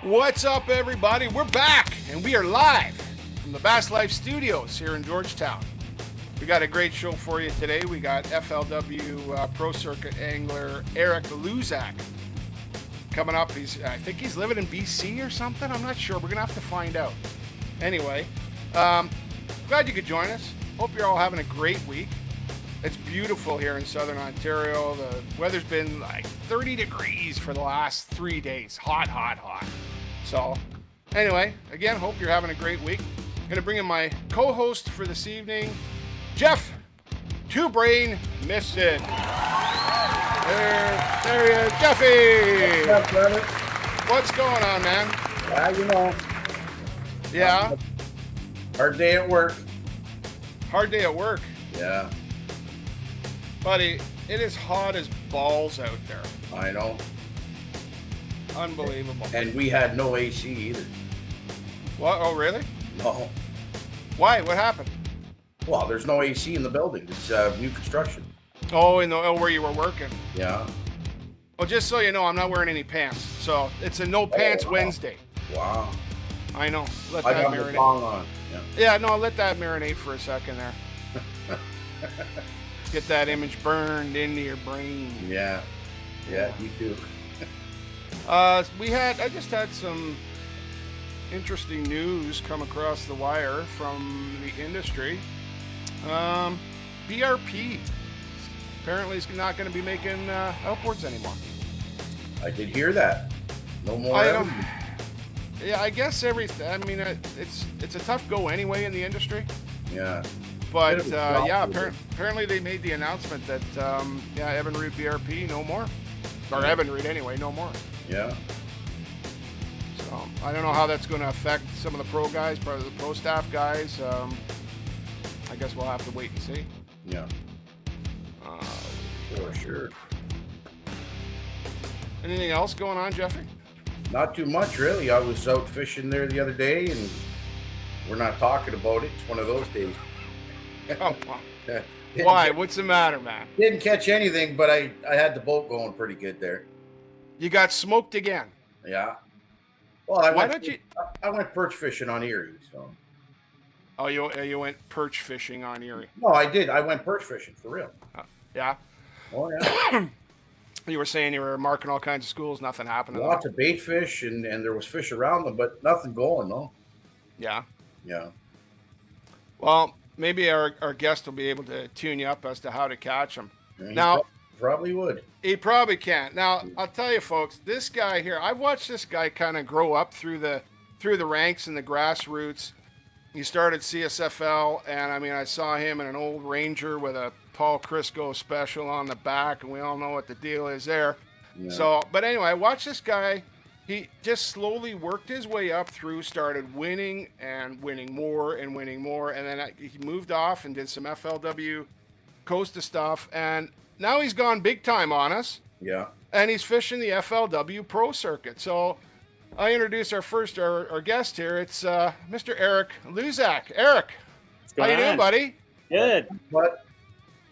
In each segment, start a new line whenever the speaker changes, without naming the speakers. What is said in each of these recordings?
What's up, everybody? We're back, and we are live from the BassLife Studios here in Georgetown. We got a great show for you today. We got FLW Pro Circuit angler Erik Luzak coming up. I think he's living in BC or something. I'm not sure. We're going to have to find out. Anyway, glad you could join us. Hope you're all having a great week. It's beautiful here in Southern Ontario. The weather's been like 30 degrees for the last 3 days. Hot, hot, hot. So, anyway, again, hope you're having a great week. I'm going to bring in my co-host for this evening, Jeff Two Brain Misson. There he is, Jeffy.
What's up, brother?
What's going on, man? Yeah.
Hard day at work.
Hard day at work.
Yeah,
Buddy, it is hot as balls out there.
I know.
Unbelievable.
And we had no AC either.
What? Oh, really?
No.
Why? What happened?
Well, there's no AC in the building. It's new construction.
Oh, where you were working.
Yeah.
Well, just so you know, I'm not wearing any pants. So it's a no pants Wednesday.
Wow.
I know. Let
I
that
got the
marinate.
thong on. Yeah.
Yeah, no, let that marinate for a second there. Get that image burned into your brain.
Yeah. Yeah, you too.
I just had some interesting news come across the wire from the industry. BRP apparently is not going to be making outboards anymore.
I did hear that. No more.
Yeah, I guess everything. I mean, it's a tough go anyway in the industry.
Yeah.
But apparently they made the announcement that Evan Root BRP no more, or Evan Root anyway, no more.
Yeah.
So I don't know how that's going to affect some of the pro guys, probably the pro staff guys. I guess we'll have to wait and see.
Yeah. For sure.
Anything else going on, Jeffrey?
Not too much, really. I was out fishing there the other day, and we're not talking about it. It's one of those days.
Oh, why? What's the matter, man?
Didn't catch anything, but I had the boat going pretty good there.
You got smoked again.
Yeah. Well, I went perch fishing on Erie. So.
Oh, you went perch fishing on Erie?
No, I did. I went perch fishing for real.
Yeah.
Oh yeah.
You were saying you were marking all kinds of schools. Nothing happened.
Lots of bait fish, and there was fish around them, but nothing going. No.
Yeah.
Yeah.
Well, maybe our guest will be able to tune you up as to how to catch them.
Now, probably would.
He probably can't. Now, I'll tell you, folks, this guy here, I've watched this guy kind of grow up through the ranks and the grassroots. He started CSFL, and I mean, I saw him in an old Ranger with a Paul Crisco special on the back, and we all know what the deal is there. Yeah. So, but anyway, I watched this guy. He just slowly worked his way up through, started winning and winning more, and then he moved off and did some FLW Costa stuff, and now he's gone big time on us.
Yeah.
And he's fishing the FLW Pro Circuit. So I introduce our guest here. It's Mr. Erik Luzak. Erik, how you doing, buddy?
Good.
What?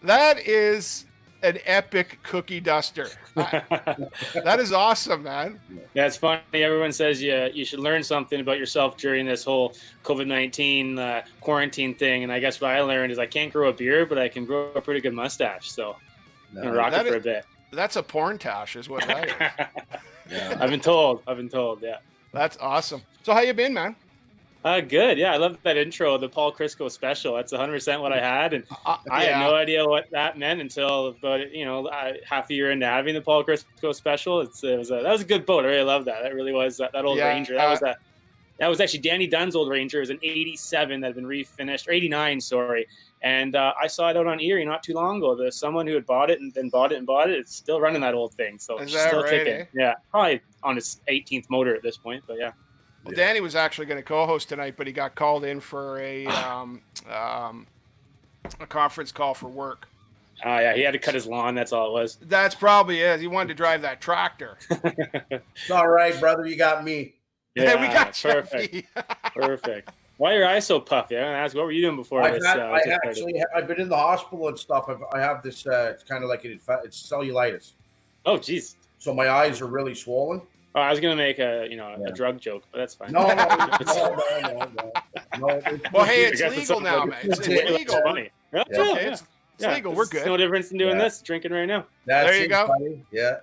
That is an epic cookie duster. That is awesome, man.
Yeah, it's funny. Everyone says you should learn something about yourself during this whole COVID-19 quarantine thing. And I guess what I learned is I can't grow a beard, but I can grow a pretty good mustache. So I'm going to rock it for a bit.
That's a porn tash is what that is.
Yeah.
I've been told, yeah.
That's awesome. So how you been, man?
Good. Yeah, I love that intro, the Paul Crisco special. That's 100% what I had, and I had no idea what that meant until about half a year into having the Paul Crisco special. That was a good boat. I really love that. That really was that old Ranger. That was actually Danny Dunn's old Ranger. It was an '87 that had been refinished, or '89, sorry. And I saw it out on Erie not too long ago. There's someone who had bought it and then bought it. It's still running that old thing, so it's still
right,
ticking.
Eh?
Yeah, probably on its 18th motor at this point, but yeah.
Well, Danny was actually going to co-host tonight, but he got called in for a conference call for work.
Oh, yeah, he had to cut his lawn. That's all it was.
That's probably it. He wanted to drive that tractor.
It's all right, brother. You got me.
Yeah, we got
perfect. Perfect. Why are your eyes so puffy? I'm going to ask, what were you doing before this?
I've been in the hospital and stuff. I have this, it's kind of like it's cellulitis.
Oh, geez.
So my eyes are really swollen.
Oh, I was gonna make a drug joke, but that's fine.
No.
Well, hey,
I
it's
guess it
legal
sounds
now,
like
man. It's
it's
legal.
funny. Yeah,
It's okay. It's legal. We're
It's
good.
no difference in doing
Yeah.
this, drinking right now.
There you go.
Buddy. Yeah.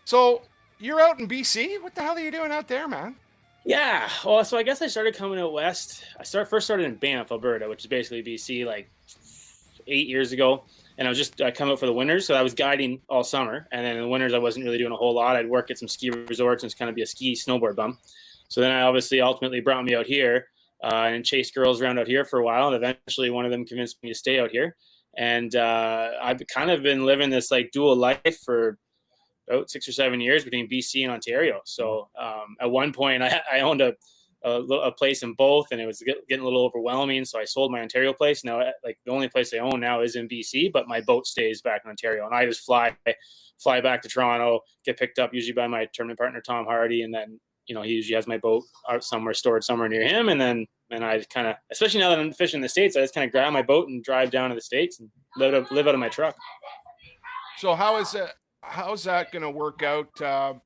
So you're out in BC. What the hell are you doing out there, man?
Yeah. Well, so I guess I started coming out west. First started in Banff, Alberta, which is basically BC, like 8 years ago. And I come out for the winters, so I was guiding all summer. And then in the winters, I wasn't really doing a whole lot. I'd work at some ski resorts and just kind of be a ski snowboard bum. So then I ultimately brought me out here and chased girls around out here for a while. And eventually one of them convinced me to stay out here. And I've kind of been living this like dual life for about 6 or 7 years between BC and Ontario. So at one point I owned a place in both, and it was getting a little overwhelming. So I sold my Ontario place. Now, like the only place I own now is in BC, but my boat stays back in Ontario, and I just fly back to Toronto, get picked up usually by my tournament partner Tom Hardy, and then he usually has my boat stored somewhere near him, and I kind of, especially now that I'm fishing in the States, I just kind of grab my boat and drive down to the States and live out of my truck.
So how's that going to work out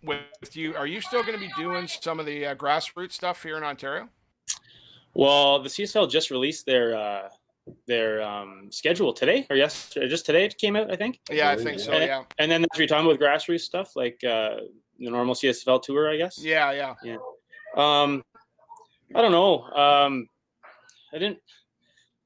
with you? Are you still going to be doing some of the grassroots stuff here in Ontario?
Well, the CSL just released their schedule today, or just today it came out, I think.
Yeah, I think so. Yeah.
And then if you're talking with grassroots stuff, like the normal CSFL tour, I guess.
Yeah.
I don't know.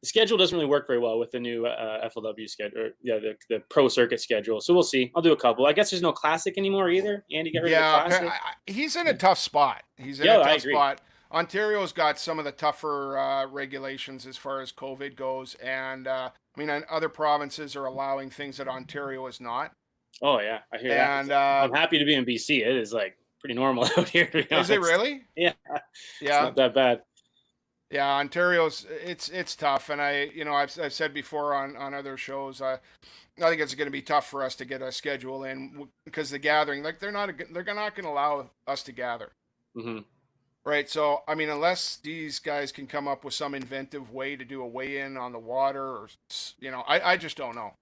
The schedule doesn't really work very well with the new FLW schedule, the pro circuit schedule. So we'll see. I'll do a couple. I guess there's no classic anymore either. Andy got rid of the classic.
He's in a tough spot. He's in a tough spot. Ontario's got some of the tougher regulations as far as COVID goes, and other provinces are allowing things that Ontario is not.
Oh yeah, I hear that. And I'm happy to be in BC. It is like pretty normal out here. To be honest.
Is it really?
Yeah. It's not that bad.
Yeah, Ontario's it's tough, and I've said before on other shows, I think it's going to be tough for us to get a schedule in because the gathering, like they're not going to allow us to gather, right? So unless these guys can come up with some inventive way to do a weigh-in on the water, or I just don't know.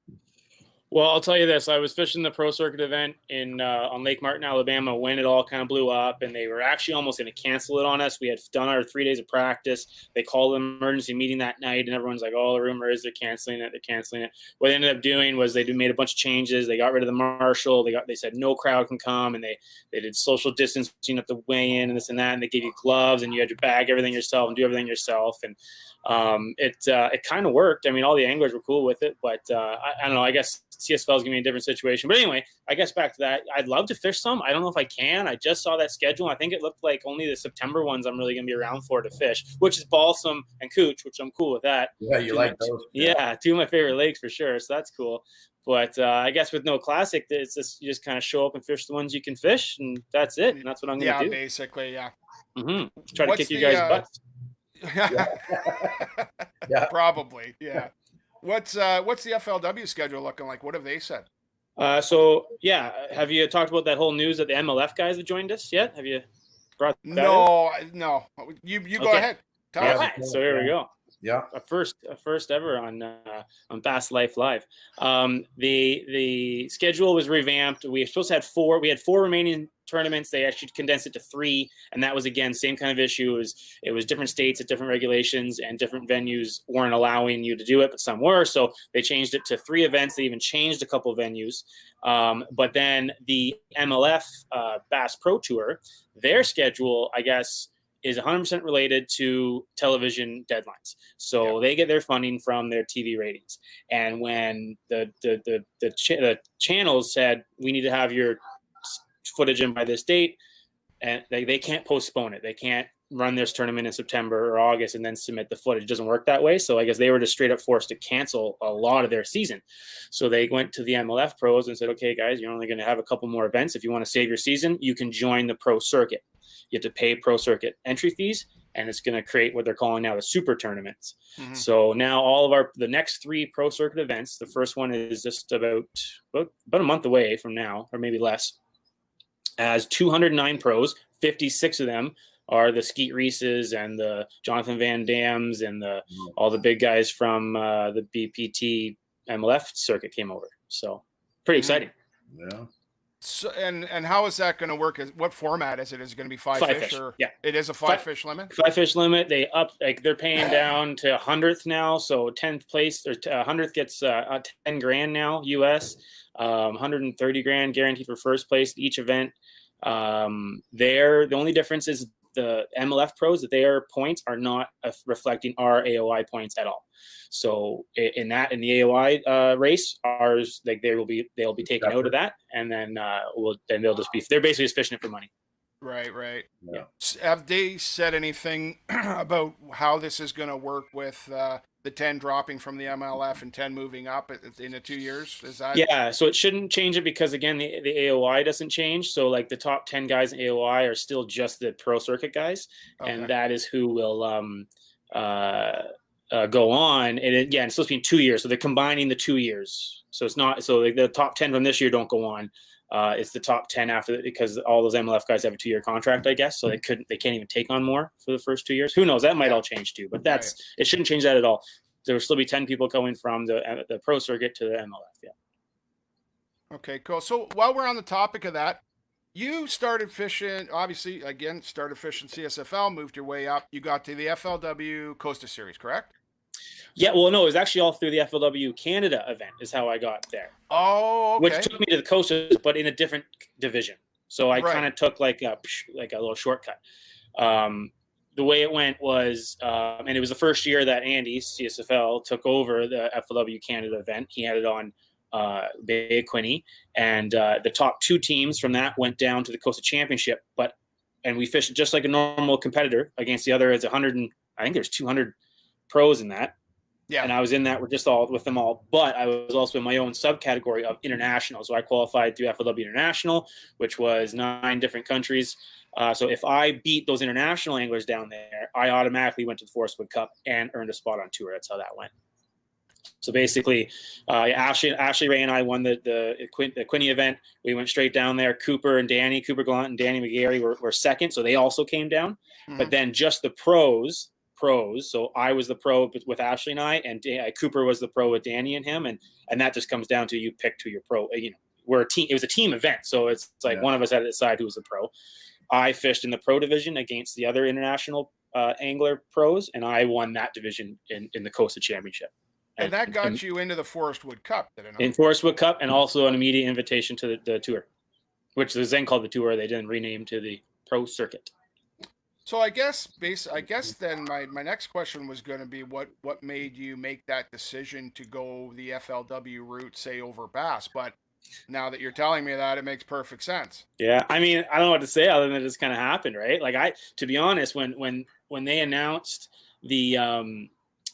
Well, I'll tell you this. I was fishing the pro circuit event on Lake Martin, Alabama, when it all kind of blew up, and they were actually almost going to cancel it on us. We had done our 3 days of practice. They called an emergency meeting that night, and everyone's like, oh, the rumor is they're canceling it. What they ended up doing was they made a bunch of changes. They got rid of the marshal. They said no crowd can come, and they did social distancing at the weigh-in and this and that, and they gave you gloves, and you had to bag everything yourself and do everything yourself. And it kind of worked. All the anglers were cool with it, but I don't know. I guess CSFL is going to be a different situation. But anyway, I guess back to that. I'd love to fish some. I don't know if I can. I just saw that schedule. I think it looked like only the September ones I'm really going to be around for to fish, which is Balsam and Cooch, which I'm cool with that.
Yeah, you like those?
Yeah, two of my favorite lakes for sure. So that's cool. But I guess with no classic, it's just you just kind of show up and fish the ones you can fish, and that's it. And that's what I'm going to do.
Yeah, basically, yeah.
Try to kick you guys' butts.
Yeah, probably. Yeah. What's the FLW schedule looking like? What have they said?
Have you talked about that whole news that the MLF guys have joined us yot? Have you brought that
No. You go ahead.
All right. So here we go.
Yeah.
A first ever on BassLife Live. The schedule was revamped. We had 4 remaining tournaments. They actually condensed it to 3, and that was again same kind of issue. It was different states at different regulations, and different venues weren't allowing you to do it, but some were. So they changed it to 3 events. They even changed a couple of venues. But then the MLF Bass Pro Tour, their schedule, I guess, is 100% related to television deadlines. So they get their funding from their TV ratings. And when the channels said, we need to have your footage in by this date, and they can't postpone it. They can't run this tournament in September or August and then submit the footage. It doesn't work that way. So I guess they were just straight up forced to cancel a lot of their season. So they went to the MLF pros and said, okay, guys, you're only going to have a couple more events. If you want to save your season, you can join the pro circuit. You have to pay pro circuit entry fees, and it's going to create what they're calling now the super tournaments. So now all of the next 3 pro circuit events, the first one is just about a month away from now, or maybe less, as 209 pros, 56 of them are the Skeet Reeses and the Jonathan Van Dams and all the big guys from the BPT MLF circuit came over. So pretty exciting.
Yeah.
So, and how is that going to work? What format is it? Is it going to be five fish, or
Yeah,
it is a five fish limit?
5 fish limit. They they're paying down to 100th now. So 10th place or 100th gets 10 grand now US, 130 grand guaranteed for first place each event. The only difference is the MLF pros, that their points are not reflecting our AOI points at all. So in the AOI race, ours, like they'll be taken out of that, and then they'll just be, they're basically just fishing it for money.
Right.
Yeah.
Have they said anything about how this is going to work with the 10 dropping from the MLF and 10 moving up in the 2 years? Is that?
Yeah, so it shouldn't change it because, again, the AOI doesn't change. So like the top 10 guys in AOI are still just the pro circuit guys, and that is who will go on. And again, it's supposed to be in 2 years, so they're combining the 2 years. So it's not, so like the top 10 from this year don't go on. It's the top 10 after, because all those MLF guys have a 2-year contract, I guess. So they can't even take on more for the first 2 years. Who knows? That might all change too, but it shouldn't change that at all. There will still be 10 people going from the pro circuit to the MLF. Yeah.
Okay, cool. So while we're on the topic of that, you started fishing, obviously, again, started fishing CSFL, moved your way up. You got to the FLW Costa Series, correct?
Yeah, well, no, it was actually all through the FLW Canada event is how I got there.
Oh, okay.
Which took me to the Costa, but in a different division. So I kind of took like a little shortcut. The way it went was, and it was the first year that Andy, CSFL, took over the FLW Canada event. He had it on Bay Quinte, and the top 2 teams from that went down to the Costa Championship. And we fished just like a normal competitor against the other. It's 100, and I think there's 200 pros in that. Yeah. And I was in that with them all. But I was also in my own subcategory of international. So I qualified through FLW International, which was 9 different countries. So if I beat those international anglers down there, I automatically went to the Forest Wood Cup and earned a spot on tour. That's how that went. So basically, Ashley Ray and I won the Quinte event. We went straight down there. Cooper Gallant and Danny McGarry were second, so they also came down. Mm-hmm. But then just the pros. So I was the pro with Ashley and I, and Cooper was the pro with Danny and him, and that just comes down to you picked who your pro. We're a team. It was a team event, so it's like one of us had to decide who was the pro. I fished in the pro division against the other international angler pros, and I won that division in the Costa Championship.
And that got you into the Forest Wood Cup, didn't it?
In Forest Wood Cup, and also an immediate invitation to the tour, which was then called the tour. They didn't rename to the pro circuit.
So I guess then my next question was going to be what made you make that decision to go the FLW route, say, over bass? But now that you're telling me that, it makes perfect sense.
Yeah, I mean, I don't know what to say other than it just kind of happened, right? Like to be honest, when they announced the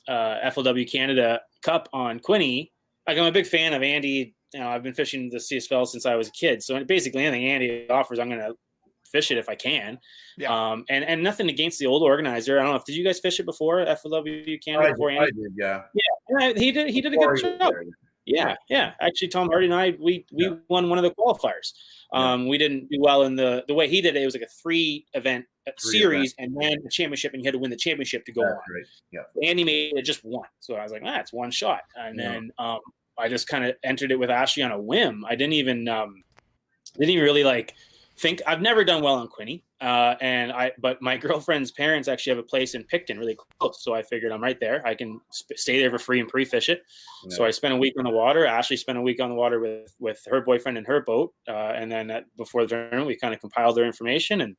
FLW Canada Cup on Quinte, like I'm a big fan of Andy. I've been fishing the CSFL since I was a kid, so basically anything Andy offers, I'm going to fish it if I can. Yeah. And nothing against the old organizer. I don't know if did you guys fish it before FLW Canada before Andy?
I did, yeah.
Yeah, he did a good job. Yeah. Actually, Tom Hardy and I we won one of the qualifiers. We didn't do well in the way he did it. It was like a 3-event series and then a championship, and you had to win the championship to go on. Right. Yeah. Andy made it just one, so I was like, it's one shot, and then I just kind of entered it with Ashley on a whim. I didn't even really like think. I've never done well on Quinte, but my girlfriend's parents actually have a place in Picton, really close. So I figured I'm right there. I can stay there for free and pre-fish it. Yeah. So I spent a week on the water. Ashley spent a week on the water with her boyfriend and her boat. And then before the tournament, we kind of compiled their information and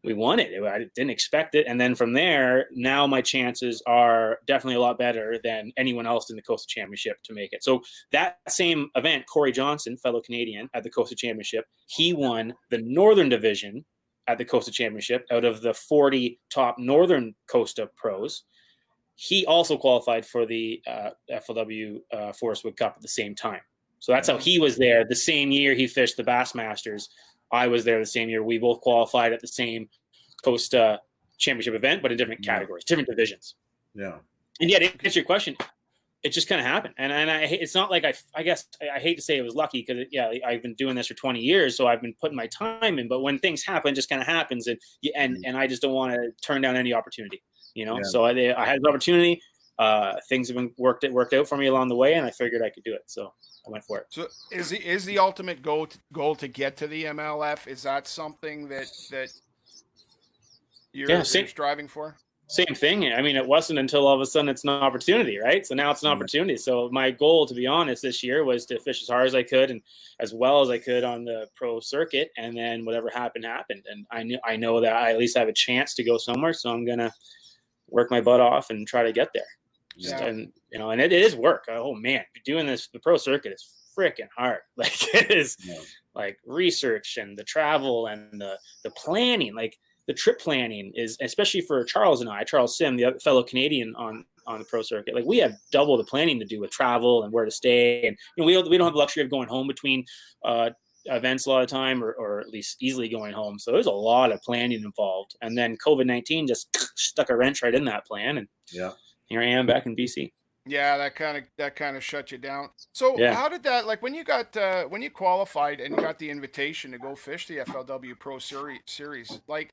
we won it. I didn't expect it. And then from there, now my chances are definitely a lot better than anyone else in the Coastal Championship to make it. So that same event, Corey Johnson, fellow Canadian at the Coastal Championship, he won the Northern Division at the Coastal Championship out of the 40 top Northern Costa pros. He also qualified for the FLW Forest Wood Cup at the same time. So that's how he was there. The same year he fished the Bassmasters, I was there the same year. We both qualified at the same Costa Championship event, but in different categories, different divisions. Yeah. And yeah, to answer your question, it just kind of happened. And it's not like I guess I hate to say it was lucky because I've been doing this for 20 years, so I've been putting my time in. But when things happen, it just kind of happens, and I just don't want to turn down any opportunity, Yeah. So I had an opportunity. things have been worked out for me along the way, and I figured I could do it. So I went for it.
So is the ultimate goal to get to the MLF? Is that something that you're striving for?
Same thing. I mean, it wasn't until all of a sudden it's an opportunity, right? So now it's an opportunity. So my goal, to be honest, this year was to fish as hard as I could and as well as I could on the pro circuit. And then whatever happened. And I know that I at least have a chance to go somewhere. So I'm going to work my butt off and try to get there. Yeah. And, and it is work. Oh man, doing this, the pro circuit is freaking hard. Like it is like research and the travel and the planning, like the trip planning is, especially for Charles Sim, the other fellow Canadian on the pro circuit, like we have double the planning to do with travel and where to stay. And we don't have the luxury of going home between events a lot of time or at least easily going home. So there's a lot of planning involved. And then COVID-19 just stuck a wrench right in that plan. And here I am back in BC.
Yeah, that kind of shut you down. So how did that, like when you qualified and you got the invitation to go fish the FLW Pro Series, like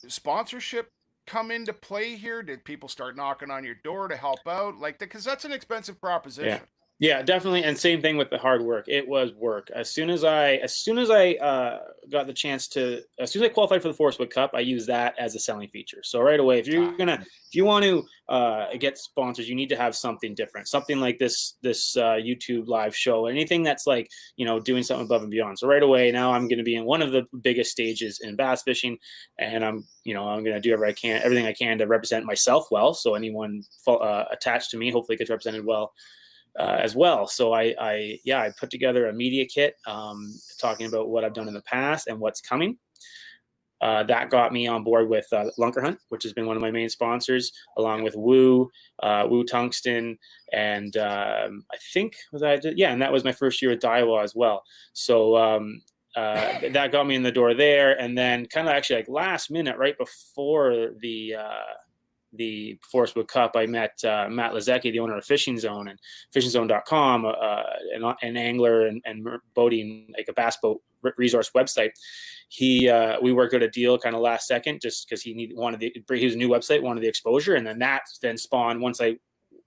sponsorship come into play here? Did people start knocking on your door to help out? Like, because that's an expensive proposition.
Yeah, definitely. And same thing with the hard work. It was work. As soon as I got the chance to, as soon as I qualified for the Forest Wood Cup, I used that as a selling feature. So right away, if you want to get sponsors, you need to have something different, something like this YouTube live show, anything that's like, doing something above and beyond. So right away, now I'm going to be in one of the biggest stages in bass fishing, and I'm going to do everything I can to represent myself well. So anyone attached to me hopefully gets represented well. As well. So I put together a media kit talking about what I've done in the past and what's coming. That got me on board with Lunker Hunt, which has been one of my main sponsors, along with Woo Tungsten, and I think and that was my first year at Daiwa as well. So that got me in the door there, and then kind of actually like last minute, right before the Forest Wood Cup, I met Matt Luzak, the owner of Fishing Zone and fishingzone.com, an angler and boating, like a bass boat resource website. We worked out a deal kind of last second just because he was a new website, wanted the exposure. And then that spawned, once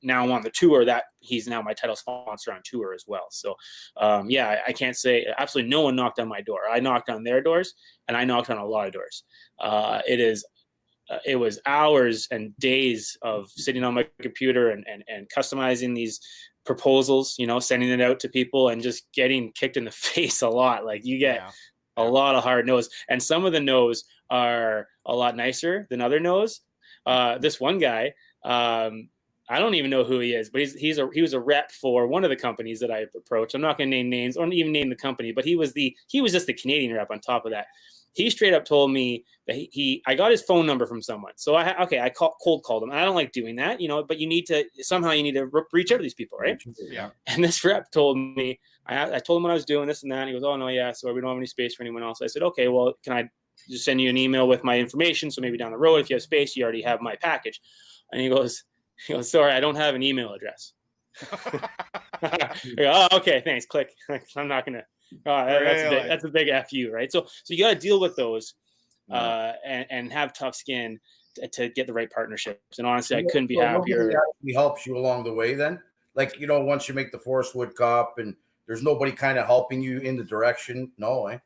now I'm on the tour, that he's now my title sponsor on tour as well. So I can't say absolutely no one knocked on my door. I knocked on their doors, and I knocked on a lot of doors. It was hours and days of sitting on my computer and customizing these proposals, sending it out to people and just getting kicked in the face a lot. Like you get a lot of hard no's, and some of the no's are a lot nicer than other no's. This one guy, I don't even know who he is, but he was a rep for one of the companies that I approached. I'm not going to name names or even name the company, but he was just the Canadian rep on top of that. He straight up told me that I got his phone number from someone. So I cold called him. I don't like doing that, but you need to reach out to these people, right?
Yeah.
And this rep told me, I told him what I was doing, this and that. And he goes, oh no, yeah. So we don't have any space for anyone else. I said, okay, well, can I just send you an email with my information? So maybe down the road, if you have space, you already have my package. And he goes, sorry, I don't have an email address. I go, oh, okay, thanks. Click. I'm not going to. That's a big FU, right? So you got to deal with those and have tough skin to get the right partnerships. And honestly, I couldn't be happier.
It actually helps you along the way then? Like, once you make the Forest Wood Cup and there's nobody kind of helping you in the direction? No, eh?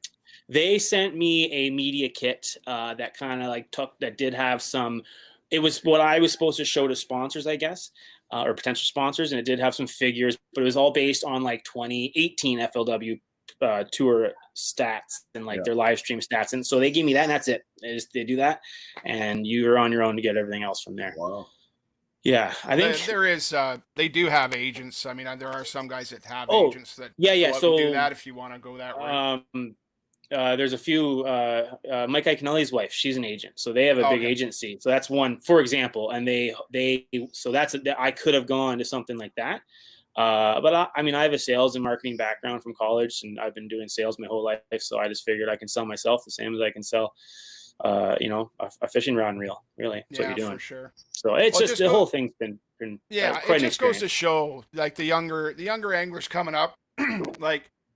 They sent me a media kit that kind of that did have some, it was what I was supposed to show to sponsors, I guess. Or potential sponsors, and it did have some figures, but it was all based on 2018 FLW tour stats and their live stream stats. And so they gave me that, and that's it. They do that, and you're on your own to get everything else from there.
Wow.
Yeah, I think
there is. They do have agents. I mean, there are some guys that have agents that
So
do that if you want to go that way.
There's a few. Mike Iaconelli's wife, she's an agent, so they have a big agency. So that's one, for example, and I could have gone to something like that. But I have a sales and marketing background from college, and I've been doing sales my whole life. So I just figured I can sell myself the same as I can sell, a fishing rod and reel. Really, that's what you're doing.
For sure.
So it's just the whole thing's been quite
it just goes to show, the younger anglers coming up,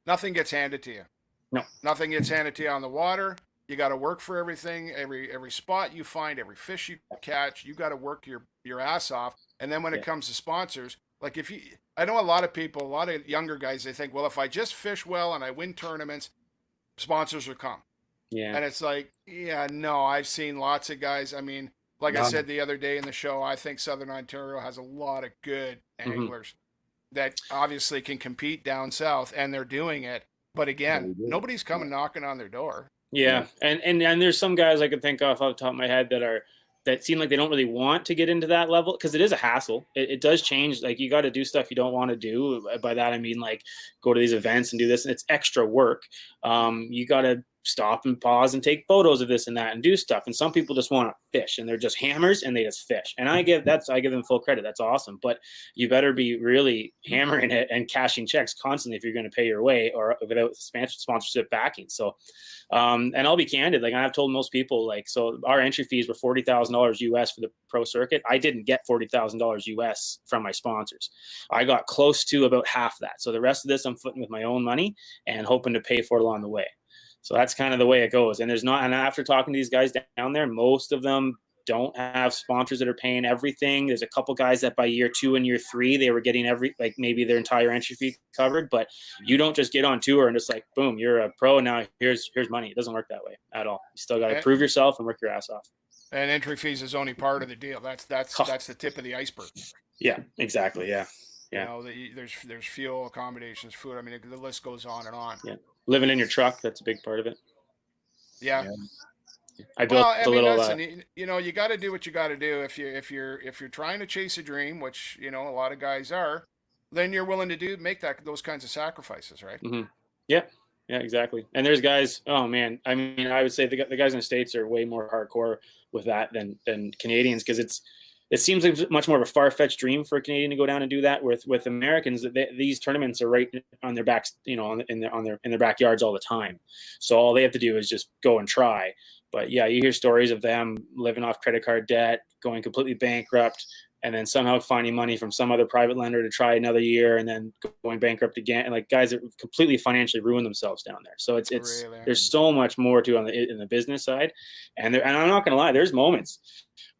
nothing gets handed to you.
No,
nothing gets handed to you on the water. You got to work for everything. Every spot you find, every fish you catch, you got to work your ass off. And then when it comes to sponsors, like I know a lot of people, a lot of younger guys, they think, well, if I just fish well and I win tournaments, sponsors will come.
Yeah.
And it's like, yeah, no, I've seen lots of guys. I mean, like I said the other day in the show, I think Southern Ontario has a lot of good anglers that obviously can compete down south, and they're doing it. But again, nobody's coming knocking on their door.
Yeah. And there's some guys I could think of off the top of my head that seem like they don't really want to get into that level, because it is a hassle. It does change. Like, you got to do stuff you don't want to do. By that I mean, like, go to these events and do this, and it's extra work. You got to stop and pause and take photos of this and that and do stuff. And some people just want to fish, and they're just hammers and they just fish. And I give them full credit. That's awesome. But you better be really hammering it and cashing checks constantly if you're going to pay your way, or without sponsorship backing. So, and I'll be candid. Like, I've told most people, like, so our entry fees were $40,000 US for the pro circuit. I didn't get $40,000 US from my sponsors. I got close to about half that. So the rest of this I'm footing with my own money and hoping to pay for it along the way. So that's kind of the way it goes. And and after talking to these guys down there, most of them don't have sponsors that are paying everything. There's a couple guys that by year 2 and year 3, they were getting maybe their entire entry fee covered. But you don't just get on tour and just like, boom, you're a pro, and now here's money. It doesn't work that way at all. You still got to prove yourself and work your ass off.
And entry fees is only part of the deal. That's the tip of the iceberg.
Yeah, exactly. Yeah.
You know, there's fuel, accommodations, food. I mean, the list goes on and on.
Yeah. Living in your truck, that's a big part of it.
Yeah.
I built a little.
Listen, you know, you got to do what you got to do. If you're trying to chase a dream, which, you know, a lot of guys are, then you're willing to make those kinds of sacrifices, right?
Mm-hmm. Yeah, exactly. And there's guys. Oh man, I mean, I would say the guys in the States are way more hardcore with that than Canadians, because it seems like much more of a far-fetched dream for a Canadian to go down and do that. With Americans, these tournaments are right on their backs, you know, in their backyards all the time. So all they have to do is just go and try. But yeah, you hear stories of them living off credit card debt, going completely bankrupt, and then somehow finding money from some other private lender to try another year, and then going bankrupt again. And like, guys that completely financially ruin themselves down there. So it's really? There's so much more to in the business side. And I'm not gonna lie, there's moments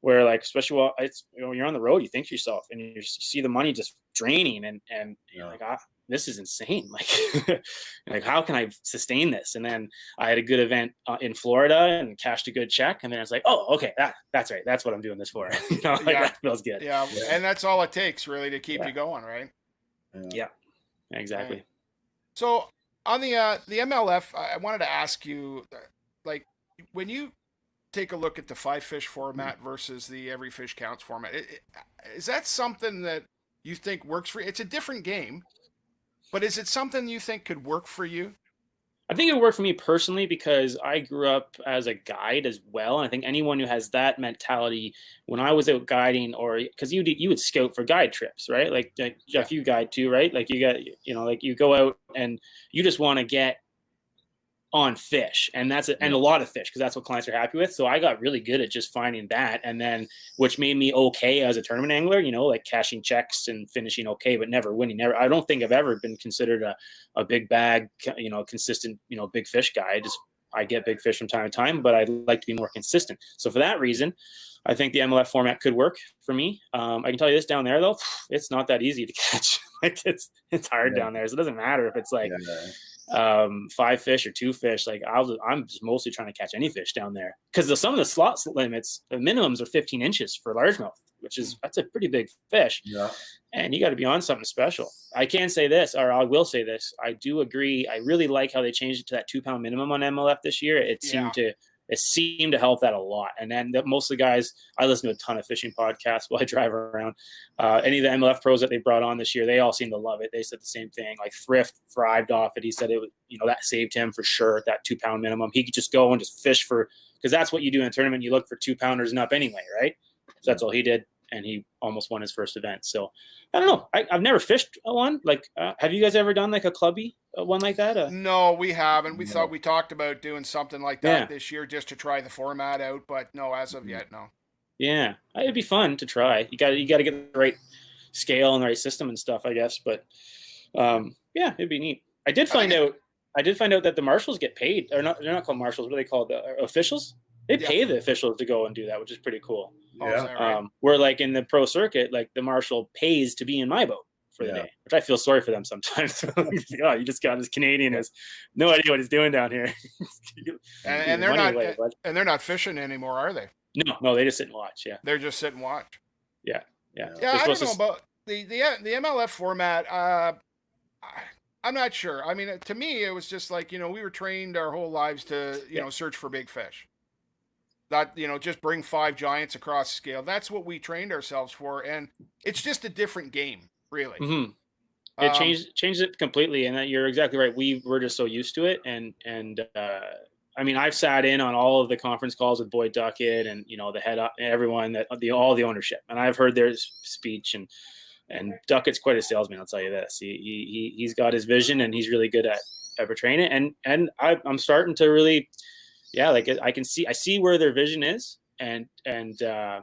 where, like, especially while when you're on the road, you think to yourself and you see the money just draining, and you're like, this is insane. Like, how can I sustain this? And then I had a good event in Florida and cashed a good check. And then I was like, oh, okay, that's right. That's what I'm doing this for. You know, that feels good.
Yeah. And that's all it takes really to keep you going, right?
Yeah, exactly.
Right. So on the MLF, I wanted to ask you, like, when you take a look at the 5-fish format versus the every fish counts format, is that something that you think works for you? It's a different game, but is it something you think could work for you?
I think it worked for me personally because I grew up as a guide as well. And I think anyone who has that mentality, when I was out guiding, or because you would scout for guide trips, right? Like Jeff, you guide too, right? Like, you got, you know, like, you go out and you just want to get on fish, and and a lot of fish, because that's what clients are happy with. So I got really good at just finding that, and then which made me okay as a tournament angler, you know, like cashing checks and finishing okay, but never winning. I don't think I've ever been considered a big bag, you know, consistent, you know, big fish guy. I get big fish from time to time, but I'd like to be more consistent. So for that reason, I think the MLF format could work for me. I can tell you this, down there though, it's not that easy to catch. Like, it's hard down there. So it doesn't matter if it's like 5 fish or 2 fish. Like, I'm just mostly trying to catch any fish down there, because some of the slot limits, the minimums are 15 inches for largemouth, that's a pretty big fish. Yeah. And you got to be on something special. I can say this, or I will say this. I do agree. I really like how they changed it to that 2-pound minimum on MLF this year. It seemed to help that a lot. And then most of the guys, I listen to a ton of fishing podcasts while I drive around. Any of the MLF pros that they brought on this year, they all seem to love it. They said the same thing. Like, Thrift thrived off it. He said it was, you know, that saved him for sure, that 2-pound minimum. He could just go and just fish because that's what you do in a tournament. You look for 2-pounders and up anyway, right? So that's all he did. And he almost won his first event. So I don't know. I've never fished one. Like, have you guys ever done like a clubby one like that?
No, we haven't. We talked about doing something like that this year just to try the format out, but no, as of yet, no. Yeah,
it'd be fun to try. You got to get the right scale and the right system and stuff, I guess. But yeah, it'd be neat. I did find out that the marshals get paid. They're not called marshals. What are they called? Officials? They pay the officials to go and do that, which is pretty cool.
Yeah. Right?
Where like in the pro circuit, like the marshal pays to be in my boat for the day, which I feel sorry for them sometimes. God, you just got this Canadian has no idea what he's doing down here.
and they're not fishing anymore, are they?
No, they just sit and watch. Yeah,
they're just sit and watch.
Yeah.
I don't know about the MLF format. I'm not sure. I mean, to me, it was just like, we were trained our whole lives to search for big fish. That, just bring 5 giants across scale. That's what we trained ourselves for, and it's just a different game, really.
Mm-hmm. It changed it completely, and you're exactly right. We were just so used to it, and I mean, I've sat in on all of the conference calls with Boyd Duckett and the head up, everyone all the ownership, and I've heard their speech, and Duckett's quite a salesman. I'll tell you this. He's got his vision, and he's really good at portraying it, and I'm starting to really. Yeah, like I see where their vision is, and I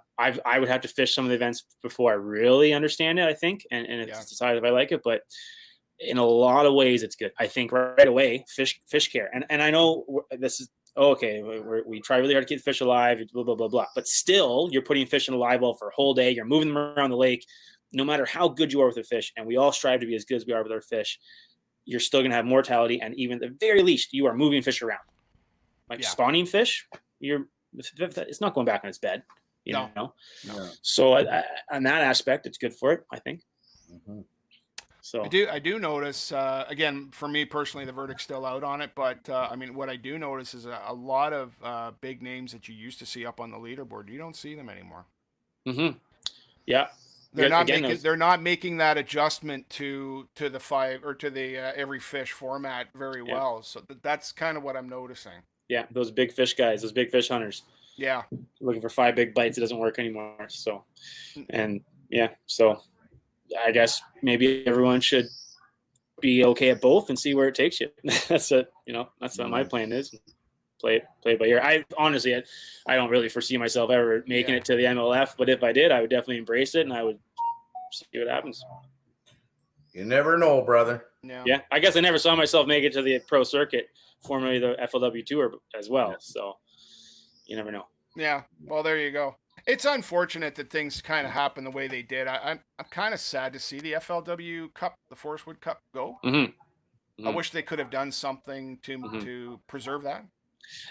would have to fish some of the events before I really understand it, I think, and decide if I like it. But in a lot of ways, it's good. I think right away, fish care, and I know this is okay. We try really hard to keep the fish alive, blah blah blah blah. But still, you're putting fish in a live well for a whole day. You're moving them around the lake, no matter how good you are with the fish, and we all strive to be as good as we are with our fish. You're still going to have mortality, and even at the very least, you are moving fish around. Like spawning fish, it's not going back on its bed, you know. No. So on that aspect, it's good for it, I think.
Mm-hmm.
So
I do notice again, for me personally, the verdict's still out on it, but I mean, what I do notice is a lot of big names that you used to see up on the leaderboard. You don't see them anymore.
Mm-hmm. Yeah.
They're not making that adjustment to the 5 or to the every fish format very well. So that's kind of what I'm noticing.
Yeah, those big fish guys, those big fish hunters.
Yeah.
Looking for 5 big bites, it doesn't work anymore. So, so I guess maybe everyone should be okay at both and see where it takes you. That's what my plan is. Play it by ear. I honestly, I don't really foresee myself ever making it to the MLF, but if I did, I would definitely embrace it and I would see what happens.
You never know, brother.
Yeah. I guess I never saw myself make it to the pro circuit, formerly the FLW Tour as well. So you never know. Yeah.
Well, there you go. It's unfortunate that things kind of happen the way they did. I'm kind of sad to see the FLW Cup, the Forest Wood Cup, go.
Mm-hmm. Mm-hmm.
I wish they could have done something to preserve that.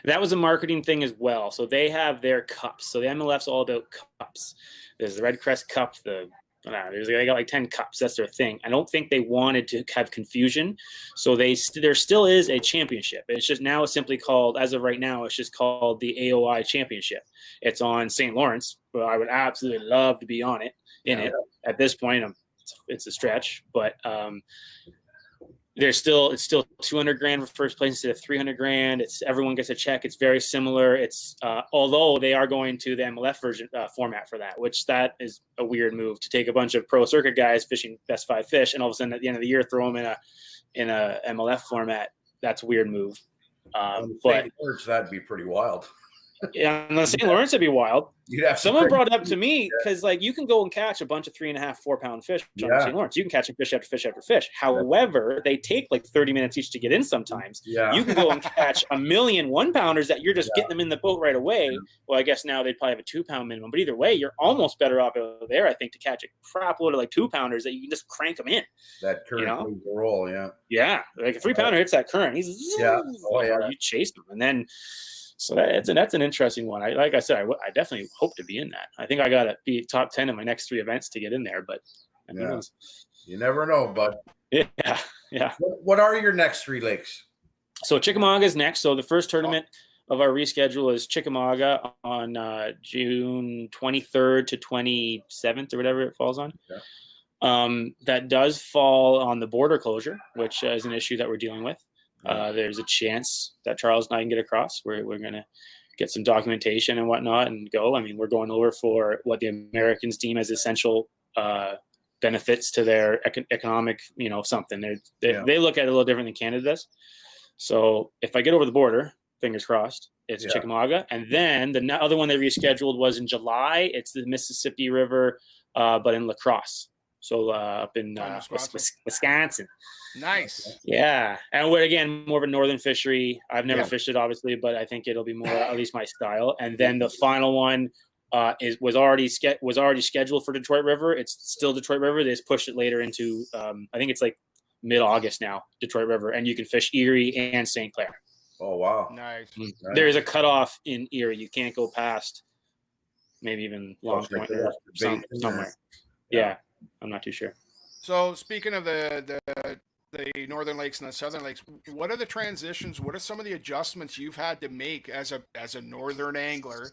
That was a marketing thing as well. So they have their cups. So the MLF's all about cups. There's the Red Crest Cup, they got like 10 cups. That's their thing. I don't think they wanted to have confusion. So there still is a championship. It's just now it's simply called, as of right now, it's just called the AOI Championship. It's on St. Lawrence, but I would absolutely love to be on it. It at this point. It's a stretch, but it's still $200,000 for first place instead of $300,000. Everyone gets a check. It's very similar. It's although they are going to the MLF version format for that, which that is a weird move to take a bunch of pro circuit guys fishing best 5 fish and all of a sudden at the end of the year throw them in a MLF format. That's a weird move.
But that'd be pretty wild.
Yeah, on the St. Lawrence, it'd be wild. Someone brought it up to me because, like, you can go and catch a bunch of 3.5, 4 pound fish on the St. Lawrence. You can catch fish after fish after fish. However, they take like 30 minutes each to get in sometimes. Yeah. You can go and catch a million 1 pounders that you're just getting them in the boat right away. Yeah. Well, I guess now they'd probably have a 2 pound minimum. But either way, you're almost better off over there, I think, to catch a crap load of like 2 pounders that you can just crank them in.
That current roll,
Yeah, like a 3 pounder hits that current. He's you chase them, and then. So that's an interesting one. Like I said, I definitely hope to be in that. I think I got to be top 10 in my next 3 events to get in there, but
you never know, bud.
Yeah.
What are your next 3 lakes?
So Chickamauga is next. So the first tournament of our reschedule is Chickamauga on June 23rd to 27th or whatever it falls on. Yeah. That does fall on the border closure, which is an issue that we're dealing with. There's a chance that Charles and I can get across. We're going to get some documentation and whatnot and go. I mean, we're going over for what the Americans deem as essential benefits to their economic, something. They look at it a little different than Canada does. So if I get over the border, fingers crossed, it's Chickamauga. And then the other one they rescheduled was in July. It's the Mississippi River, but in La Crosse. So up in Wisconsin.
Nice.
Yeah, and we're again more of a northern fishery. I've never fished it, obviously, but I think it'll be more at least my style. And then the final one was already scheduled for Detroit River. It's still Detroit River. They just pushed it later into I think it's like mid-August now, Detroit River, and you can fish Erie and St. Clair.
Oh wow,
nice.
There's a cutoff in Erie. You can't go past maybe even Long Point or somewhere. Yeah, I'm not too sure.
So speaking of the northern lakes and the southern lakes, what are the transitions? What are some of the adjustments you've had to make as a northern angler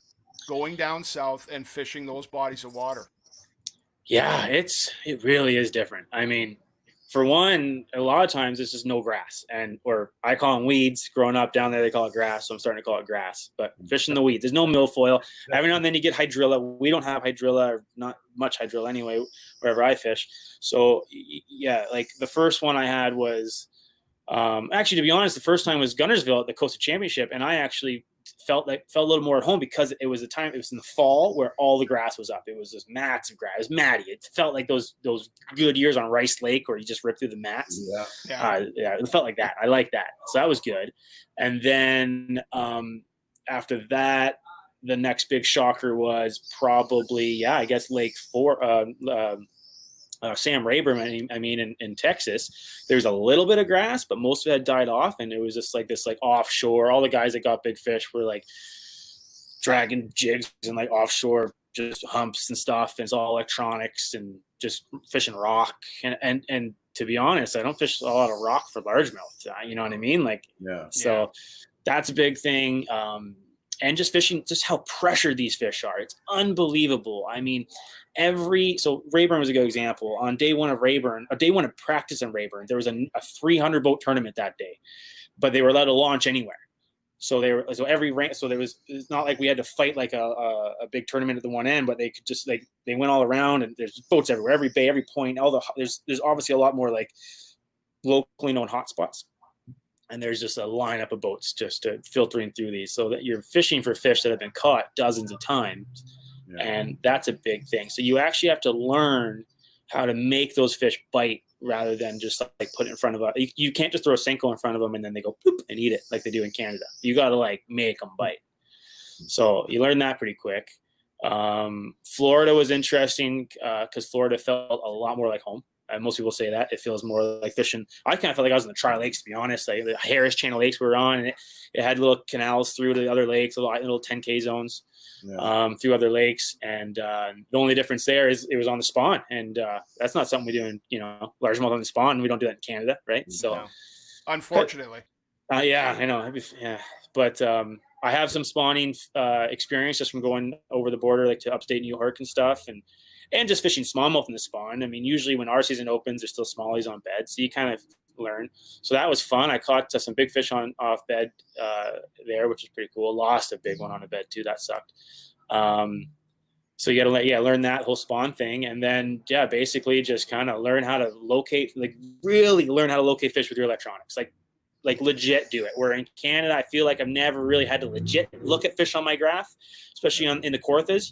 going down south and fishing those bodies of water?
Yeah, it really is different. I mean, for one, a lot of times this is no grass, or I call them weeds. Growing up down there, they call it grass, so I'm starting to call it grass. But fishing the weeds, there's no milfoil. Every now and then you get hydrilla. We don't have hydrilla, or not much hydrilla anyway, wherever I fish. So yeah, like the first one I had was actually, to be honest, the first time was Gunnersville at the Coastal Championship, and I actually felt a little more at home because it was in the fall where all the grass was up. It was just mats of grass. It was matty. It felt like those good years on Rice Lake where you just rip through the mats. Yeah, it felt like that. I like that. So that was good. And then after that, the next big shocker was probably, I guess Lake Sam Rayburn, in Texas. There's a little bit of grass, but most of it had died off, and it was just like this, like offshore. All the guys that got big fish were like dragging jigs and like offshore just humps and stuff, and it's all electronics and just fishing rock. And to be honest, I don't fish a lot of rock for largemouth. You know what I mean? Like, so that's a big thing. And just fishing, just how pressured these fish are. It's unbelievable. I mean, so Rayburn was a good example. On day one of practice in Rayburn, there was a 300 boat tournament that day, but they were allowed to launch anywhere. So it's not like we had to fight like a big tournament at the one end, but they could just they went all around, and there's boats everywhere, every bay, every point, there's obviously a lot more like locally known hotspots. And there's just a lineup of boats just filtering through these, so that you're fishing for fish that have been caught dozens of times. Yeah. And that's a big thing. So you actually have to learn how to make those fish bite rather than just like put it in front of you can't just throw a Senko in front of them and then they go poop and eat it like they do in Canada. You got to like make them bite. So you learn that pretty quick. Florida was interesting because Florida felt a lot more like home. Most people say that it feels more like fishing. I kind of felt like I was in the Tri-Lakes, to be honest. Like the Harris Channel Lakes we were on, and it had little canals through to the other lakes, little 10K zones through other lakes. And the only difference there is it was on the spawn, and that's not something we do in largemouth on the spawn. We don't do that in Canada, right? So,
unfortunately,
yeah, I know. Yeah, but I have some spawning experience just from going over the border, like to upstate New York and stuff, and just fishing smallmouth in the spawn. I mean, usually when our season opens, there's still smallies on bed, so you kind of learn. So that was fun. I caught some big fish off bed there, which is pretty cool. Lost a big one on a bed too. That sucked. So you got to learn that whole spawn thing, and then basically just kind of learn how to really learn how to locate fish with your electronics, like legit do it. Where in Canada, I feel like I've never really had to legit look at fish on my graph, especially in the Kawarthas.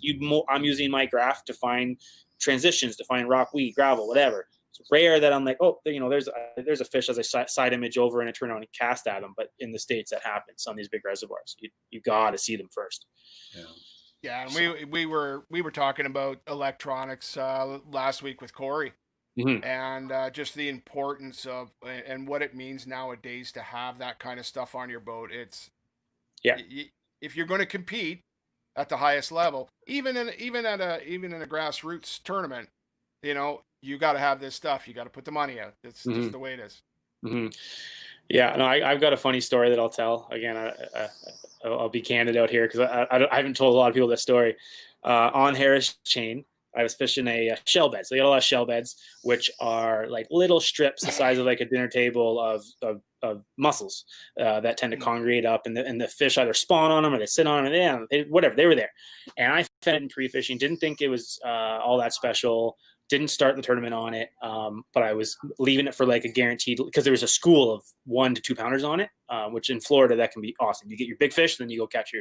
I'm using my graph to find transitions, to find rock, weed, gravel, whatever. It's rare that I'm like, there's a fish as I side image over and I turn on and cast at them. But in the States, that happens on these big reservoirs. You got to see them first.
Yeah, and we were talking about electronics last week with Corey. Mm-hmm. And just the importance of and what it means nowadays to have that kind of stuff on your boat. It's if you're going to compete at the highest level, even in a grassroots tournament, you got to have this stuff. You got to put the money out. It's just the way it is. Mm-hmm.
Yeah, no, I've got a funny story that I'll tell. Again, I'll be candid out here because I haven't told a lot of people this story. On Harris Chain, I was fishing a shell bed. So they got a lot of shell beds, which are like little strips the size of like a dinner table of mussels that tend to congregate up, and the fish either spawn on them or they sit on them, and whatever, they were there. And I fed it in pre-fishing, didn't think it was all that special, didn't start the tournament on it, but I was leaving it for like a guaranteed, because there was a school of 1 to 2 pounders on it, which in Florida, that can be awesome. You get your big fish, then you go catch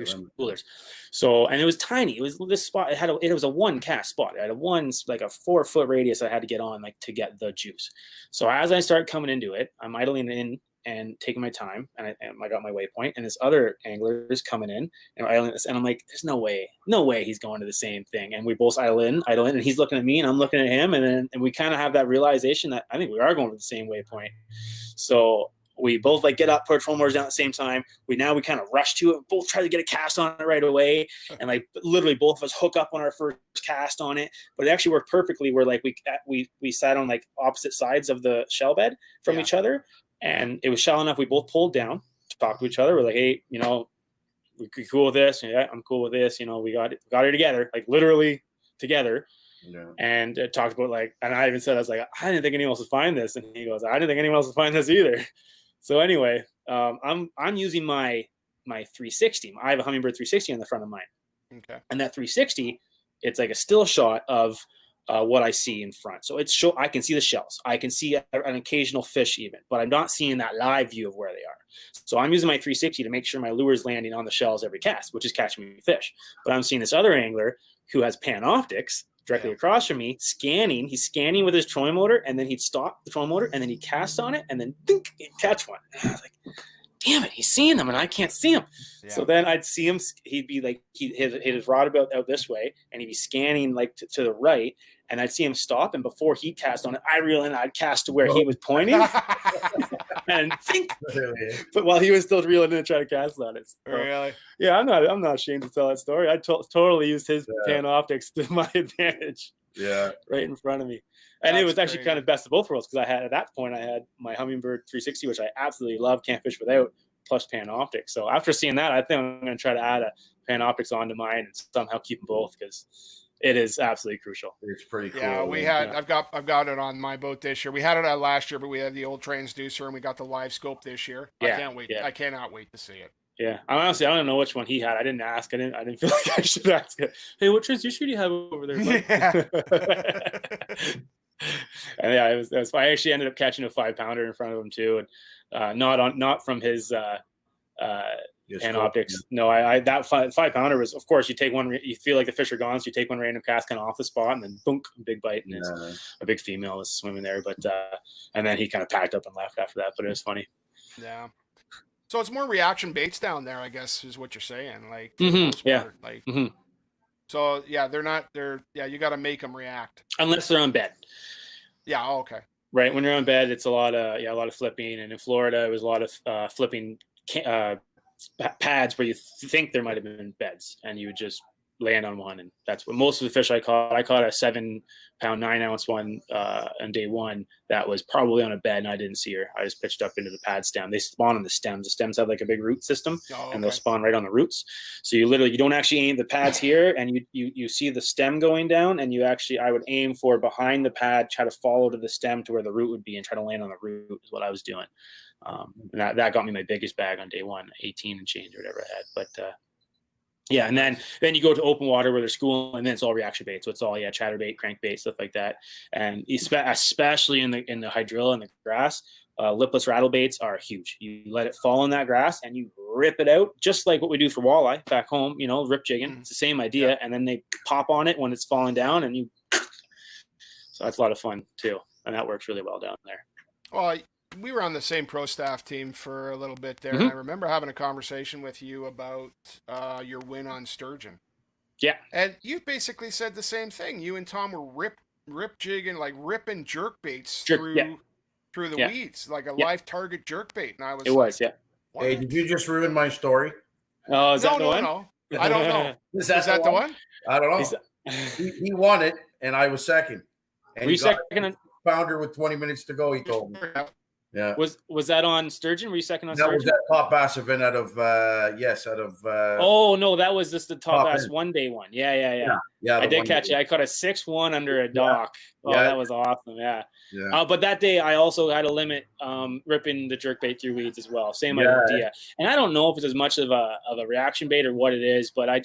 schoolers. So, and it was tiny. It was this spot. It was a 1 cast spot. It had like a 4-foot radius I had to get on like to get the juice. So as I start coming into it, I'm idling in and taking my time, and I got my waypoint, and this other angler is coming in, and I'm like, there's no way he's going to the same thing. And we both idle in, and he's looking at me, and I'm looking at him, and we kind of have that realization that I think we are going to the same waypoint. So we both like get up, put our trolling motors down at the same time. We kind of rush to it, both try to get a cast on it right away, and like literally both of us hook up on our first cast on it. But it actually worked perfectly. Where like we sat on like opposite sides of the shell bed from each other. And it was shallow enough. We both pulled down to talk to each other. We're like, hey, we cool with this? Yeah, I'm cool with this. We got it together, like literally together. Yeah. And talked about like, and I even said, I was like, I didn't think anyone else would find this. And he goes, I didn't think anyone else would find this either. So anyway, I'm using my 360. I have a Humminbird 360 on the front of mine. Okay. And that 360, it's like a still shot of what I see in front. So I can see the shells. I can see an occasional fish even, but I'm not seeing that live view of where they are. So I'm using my 360 to make sure my lure is landing on the shells every cast, which is catching me fish. But I'm seeing this other angler who has Panoptics directly across from me, scanning. He's scanning with his trolling motor, and then he'd stop the trolling motor, and then he'd cast on it, and then dink, he'd catch one. And I was like, damn it, he's seeing them, and I can't see him. Yeah. So then I'd see him. He'd be like, he'd hit his rod out this way, and he'd be scanning like to the right, and I'd see him stop, and before he'd cast on it, I reel in, I'd cast to where he was pointing, and think. But while he was still reeling in and trying to cast on it. So, really? Yeah, I'm not ashamed to tell that story. I totally used his Panoptics to my advantage. Yeah, right in front of me. And it was actually kind of best of both worlds, because at that point I had my Humminbird 360, which I absolutely love, can't fish without, plus Panoptics. So after seing that, I think I'm going to try to add a Panoptics onto mine and somehow keep them both, because it is absolutely crucial.
It's pretty cool.
Yeah, I've got it on my boat this year. We had it out last year, but we had the old transducer, and we got the live scope this year. Yeah, I can't wait. Yeah. I cannot wait to see it.
Yeah, honestly, I don't know which one he had. I didn't ask. I didn't feel like I should ask it. Hey, what transducer do you have over there? Yeah. And yeah, it was. I actually ended up catching a 5-pounder in front of him too, and not from his Panoptics. No, that 5-pounder was, of course, you take one. You feel like the fish are gone, so you take one random cast kind of off the spot, and then boom, big bite, and a big female was swimming there. But and then he kind of packed up and left after that. But it was funny.
Yeah. So it's more reaction baits down there, I guess, is what you're saying. Like, So yeah, you got to make them react
unless they're on bed.
Yeah. Oh, okay.
Right. When you're on bed, it's a lot of flipping, and in Florida, it was a lot of flipping pads where you think there might have been beds, and you would just land on one, and that's what most of the fish I caught. I caught a 7-pound 9-ounce one on day one that was probably on a bed, and I didn't see her. I just pitched up into the pad stem. They spawn on the stems. The stems have like a big root system, and they'll spawn right on the roots. So you don't actually aim the pads here, and you see the stem going down, and I would aim for behind the pad, try to follow to the stem to where the root would be, and try to land on the root is what I was doing. And that got me my biggest bag on day one, 18 and change or whatever I had. But yeah, and then you go to open water where there's school, and then it's all reaction bait. So it's all chatterbait, crankbait, stuff like that. And especially in the hydrilla and the grass, lipless rattle baits are huge. You let it fall in that grass and you rip it out, just like what we do for walleye back home. Rip jigging. It's the same idea. Yeah. And then they pop on it when it's falling down, and so that's a lot of fun too, and that works really well down there.
Well, we were on the same pro staff team for a little bit there, and I remember having a conversation with you about your win on sturgeon.
Yeah.
And you basically said the same thing. You and Tom were rip jigging, like ripping jerk baits through the weeds, like a live target jerk bait. And I was
What? Hey, did you just ruin my story?
Oh, is that the one?
No. I don't know. Is that the one?
I don't know. He won it, and I was second. And he got a pounder with 20 minutes to go, he told me. Yeah.
Was that on sturgeon? Were you second on sturgeon?
That was that top bass event out of
oh no, that was just the top bass one day one. Yeah. I did catch it. I caught a 6-1 under a dock. Oh, that was awesome. Yeah. But that day I also had a limit ripping the jerkbait through weeds as well. Same idea. And I don't know if it's as much of a reaction bait or what it is, but I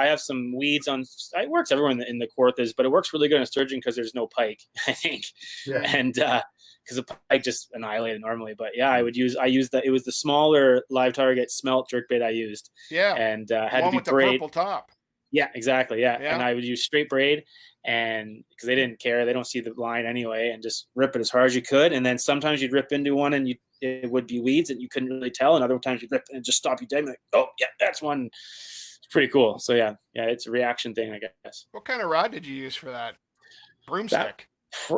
have some weeds on. It works everywhere in the Kawarthas, but it works really good on sturgeon because there's no pike, I think. Yeah. because the pike just annihilated normally. But yeah, I used that. It was the smaller live target smelt jerkbait I used.
Yeah.
And had
one
to be
with
braid.
the purple top.
Yeah, exactly. Yeah.
Yeah.
And I would use straight braid, and because they didn't care, they don't see the line anyway, and just rip it as hard as you could. And then sometimes you'd rip into one and it would be weeds and you couldn't really tell. And other times you'd rip and just stop you dead. Like, oh yeah, that's one. It's pretty cool. So yeah, it's a reaction thing, I guess.
What kind of rod did you use for that? Broomstick?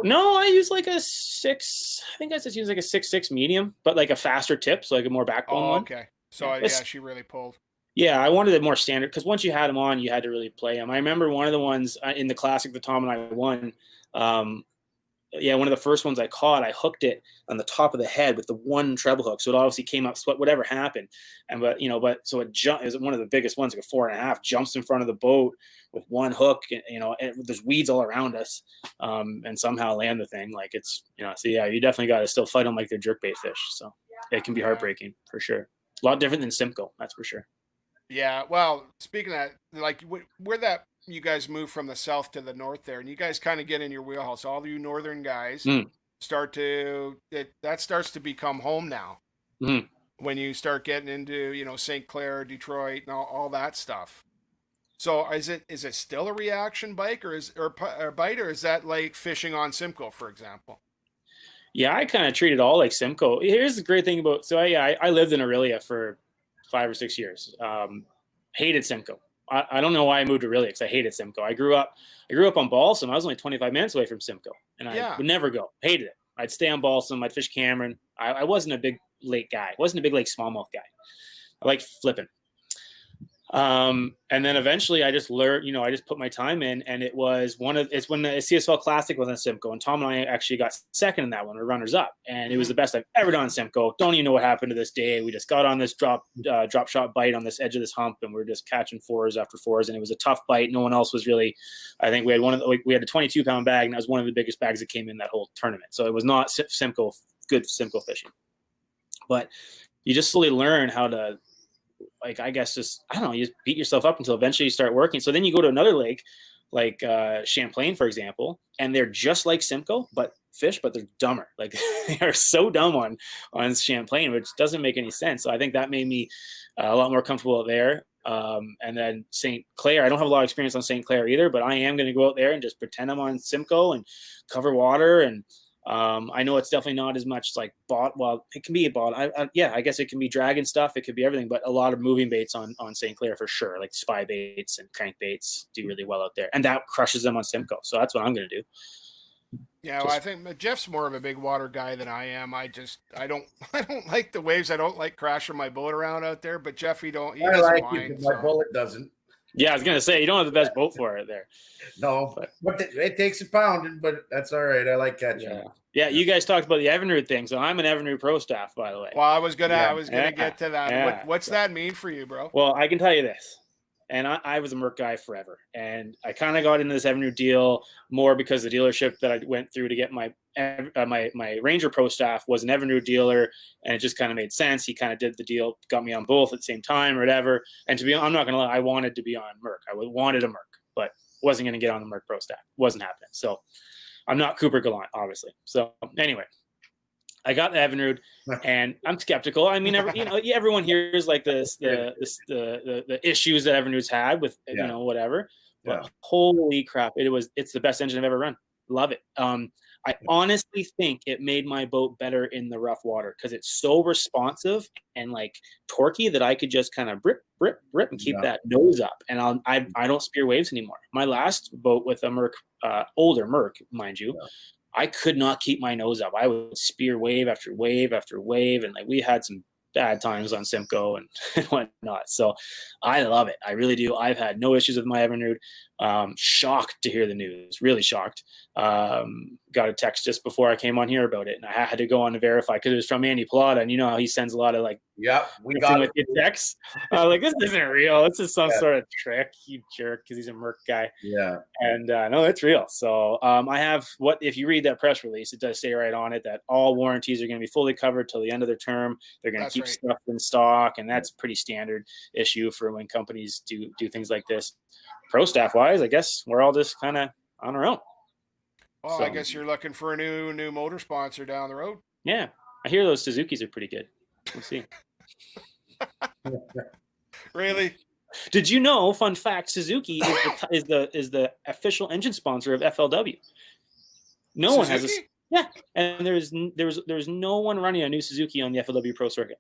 No, I use like a 6. I think I just use like a 6.6 medium, but like a faster tip, so like a more backbone one.
Okay. So yeah, she really pulled.
Yeah, I wanted it more standard because once you had them on, you had to really play them. I remember one of the ones in the classic that Tom and I won. One of the first ones I caught, I hooked it on the top of the head with the one treble hook, so it obviously came up. Whatever happened, so it jumped. It was one of the biggest ones, like a 4.5, jumps in front of the boat with one hook. And there's weeds all around us, and somehow land the thing. Like it's so yeah, you definitely got to still fight them like they're jerkbait fish. So it can be heartbreaking for sure. A lot different than Simcoe, that's for sure.
Yeah, well, speaking of that, like where that you guys move from the south to the north there, and you guys kind of get in your wheelhouse. All you northern guys that starts to become home now.
Mm-hmm.
When you start getting into St. Clair, Detroit, and all that stuff. So is it still a reaction bite, or bite, or is that like fishing on Simcoe, for example?
Yeah, I kind of treat it all like Simcoe. Here's the great thing about I lived in Aurelia for 5 or 6 years. Hated Simcoe. I don't know why I moved to Aurelia because I hated Simcoe. I grew up on Balsam. I was only 25 minutes away from Simcoe, and I would never go. Hated it. I'd stay on Balsam. I'd fish Cameron. I wasn't a big lake guy. I wasn't a big lake smallmouth guy. I liked flipping. And then eventually I just learned, I just put my time in, and it's when the CSL Classic was on Simcoe, and Tom and I actually got second in that one. We're runners up, and it was the best I've ever done on Simcoe. Don't even know what happened to this day. We just got on this drop shot bite on this edge of this hump, and we were just catching 4s after 4s, and it was a tough bite. No one else was really. I think we had we had a 22-pound bag, and that was one of the biggest bags that came in that whole tournament. So it was not good Simcoe fishing, but you just slowly learn how to. Like, I guess you just beat yourself up until eventually you start working. So then you go to another lake, like Champlain, for example, and they're just like Simcoe, but they're dumber. Like they are so dumb on Champlain, which doesn't make any sense. So I think that made me a lot more comfortable there. And then St. Clair, I don't have a lot of experience on St. Clair either, but I am going to go out there and just pretend I'm on Simcoe and cover water. And I know it's definitely not as much like it can be a bot. I guess it can be dragon stuff. It could be everything, but a lot of moving baits on St. Clair for sure. Like spy baits and crank baits do really well out there, and that crushes them on Simcoe. So that's what I'm going to do.
Yeah, well, I think Jeff's more of a big water guy than I am. I don't like the waves. I don't like crashing my boat around out there. But Jeff, he doesn't mind.
My bullet doesn't.
Yeah, I was gonna say you don't have the best boat for it there.
No, but it takes a pound, but that's all right. I like catching.
Yeah. You guys talked about the Evinrude thing, so I'm an Evinrude pro staff, by the way.
Well, I was gonna get to that. Yeah. What's that mean for you, bro?
Well, I can tell you this. And I was a Merc guy forever. And I kind of got into this Evinrude deal more because the dealership that I went through to get my Ranger Pro staff was an Evinrude dealer, and it just kind of made sense. He kind of did the deal, got me on both at the same time or whatever. And I'm not going to lie, I wanted to be on Merc. I wanted a Merc, but wasn't going to get on the Merc Pro staff. Wasn't happening. So I'm not Cooper Gallant, obviously. So anyway, I got the Evinrude, and I'm skeptical. I mean, everyone hears like the issues that Evinrude's had with whatever. But holy crap, it's the best engine I've ever run. Love it. I honestly think it made my boat better in the rough water because it's so responsive and like torquey that I could just kind of rip and keep that nose up. And I don't spear waves anymore. My last boat with a Merc, older Merc, mind you. Yeah. I could not keep my nose up. I would spear wave after wave after wave. And like we had some bad times on Simcoe and whatnot. So I love it. I really do. I've had no issues with my Evinrude. Shocked to hear the news, really shocked. Got a text just before I came on here about it, and I had to go on to verify because it was from Andy Plata, and you know how he sends a lot of like,
we got
with your texts. Like, this isn't real. This is some sort of trick, you jerk, because he's a Merc guy.
Yeah,
and no, it's real. So I have if you read that press release, it does say right on it that all warranties are going to be fully covered till the end of their term. They're going to keep stuff in stock, and that's pretty standard issue for when companies do things like this. Pro staff wise, I guess we're all just kind of on our own.
Oh,
So,
I guess you're looking for a new motor sponsor down the road.
yeah, I hear those Suzukis are pretty good. We'll see.
Really?
Did you know? Fun fact: Suzuki is the official engine sponsor of FLW. No
Suzuki?
one has a yeah, and there's no one running a new Suzuki on the FLW Pro Circuit,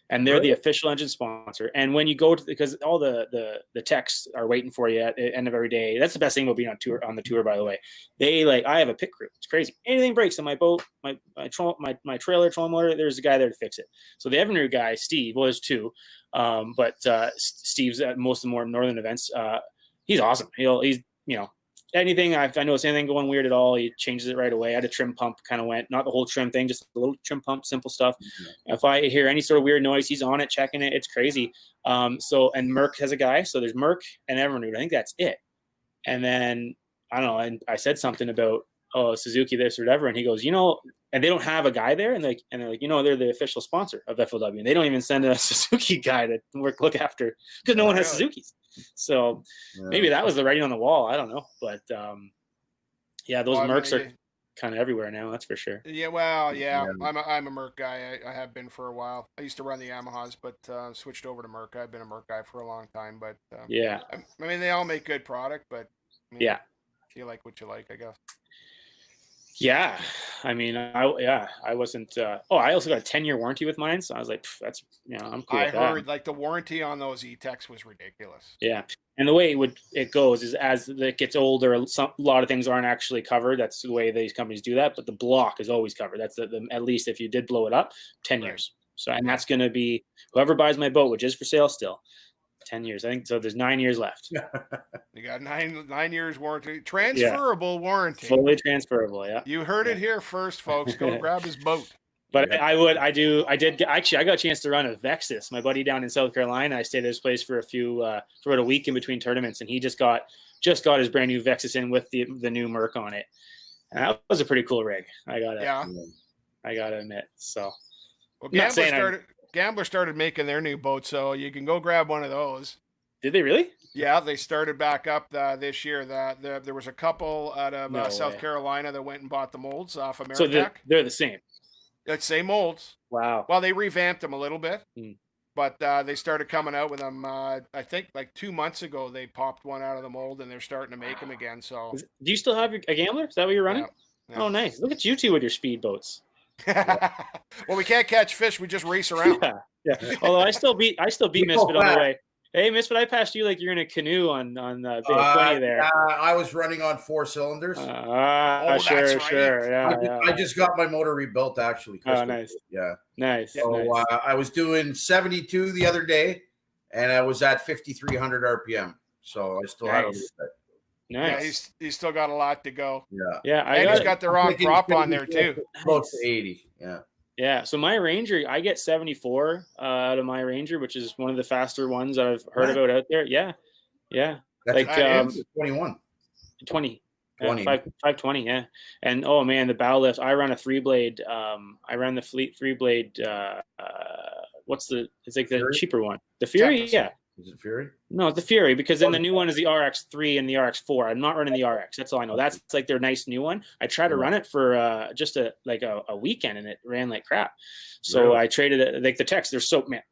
and they're the official engine sponsor. And when you go to, because all the techs are waiting for you at the end of every day. That's the best thing about being on the tour, by the way. They I have a pit crew. It's crazy. Anything breaks on my boat, my trailer, trolling motor, there's a guy there to fix it. So they have a new guy, Steve. Well, there's two, but Steve's at most of the more northern events. He's awesome. He's anything I notice anything going weird at all, he changes it right away. I had a trim pump, kind of went, not the whole trim thing, just a little trim pump, simple stuff. Mm-hmm. If I hear any sort of weird noise, he's on it, checking it. It's crazy. And Merck has a guy. So there's Merck and Evernote. I think that's it. And then I don't know. And I said something about Suzuki this or whatever, and he goes, and they don't have a guy there, and they're like, they're the official sponsor of FLW, and they don't even send a Suzuki guy to look after because no one has Suzukis. So maybe that was the writing on the wall. I don't know, but those Mercs are kind of everywhere now. That's for sure.
Yeah, well, yeah. I'm a Merc guy. I have been for a while. I used to run the Yamahas, but switched over to Merc. I've been a Merc guy for a long time, but I mean, they all make good product, but you like what you like, I guess.
Yeah, I mean, I wasn't. I also got a 10-year warranty with mine, so I was like, that's I'm cool. I
heard like the warranty on those E-Techs was ridiculous.
Yeah, and the way it goes is as it gets older, a lot of things aren't actually covered. That's the way these companies do that. But the block is always covered. That's at least if you did blow it up, 10 years. So and that's going to be whoever buys my boat, which is for sale still. 10 years, I think. So there's 9 years left.
You got nine years warranty, transferable warranty,
fully transferable. Yeah,
you heard it here first, folks. Go grab his boat.
But I got a chance to run a Vexus. My buddy down in South Carolina, I stayed at his place for about a week in between tournaments, and he just got his brand new Vexus in with the new Merc on it. And that was a pretty cool rig. I gotta admit. So,
well, Gambler started making their new boat, so you can go grab one of those.
Did they really?
Yeah, they started back up this year. There was a couple out of South Carolina that went and bought the molds off Ameritech.
So they're the same.
It's same molds.
Wow.
Well, they revamped them a little bit, but they started coming out with them. I think like 2 months ago they popped one out of the mold, and they're starting to make them again. So,
do you still have a Gambler? Is that what you're running? Yeah. Oh, nice. Look at you two with your speed boats.
Well, we can't catch fish. We just race around.
Yeah. Although I still beat Misfit on the way. Hey, Misfit, I passed you like you're in a canoe on Bay 20 there.
I was running on 4 cylinders.
Sure.
Right.
Sure. Yeah,
I just got my motor rebuilt, actually.
Oh, nice.
Yeah.
Nice.
So
nice.
I was doing 72 the other day, and I was at 5,300 RPM. So I still had a little bit.
Nice.
Yeah, he's still got a lot to go.
Yeah.
And he's got the wrong prop on there too.
Close to 80. Yeah.
Yeah. So my Ranger, I get 74 out of my Ranger, which is one of the faster ones I've heard about out there. Yeah. Yeah.
That's like 21.
20. 520. Yeah. And oh man, the bow lift. I run a 3-blade. I ran the Fleet 3-blade. It's like the cheaper one. The Fury. Tempest. Yeah.
Is it Fury?
No, it's the Fury, because then the new one is the RX3 and the RX4. I'm not running the RX. That's all I know. That's like their nice new one. I tried to run it for just a weekend, and it ran like crap. So I traded it. Like the techs,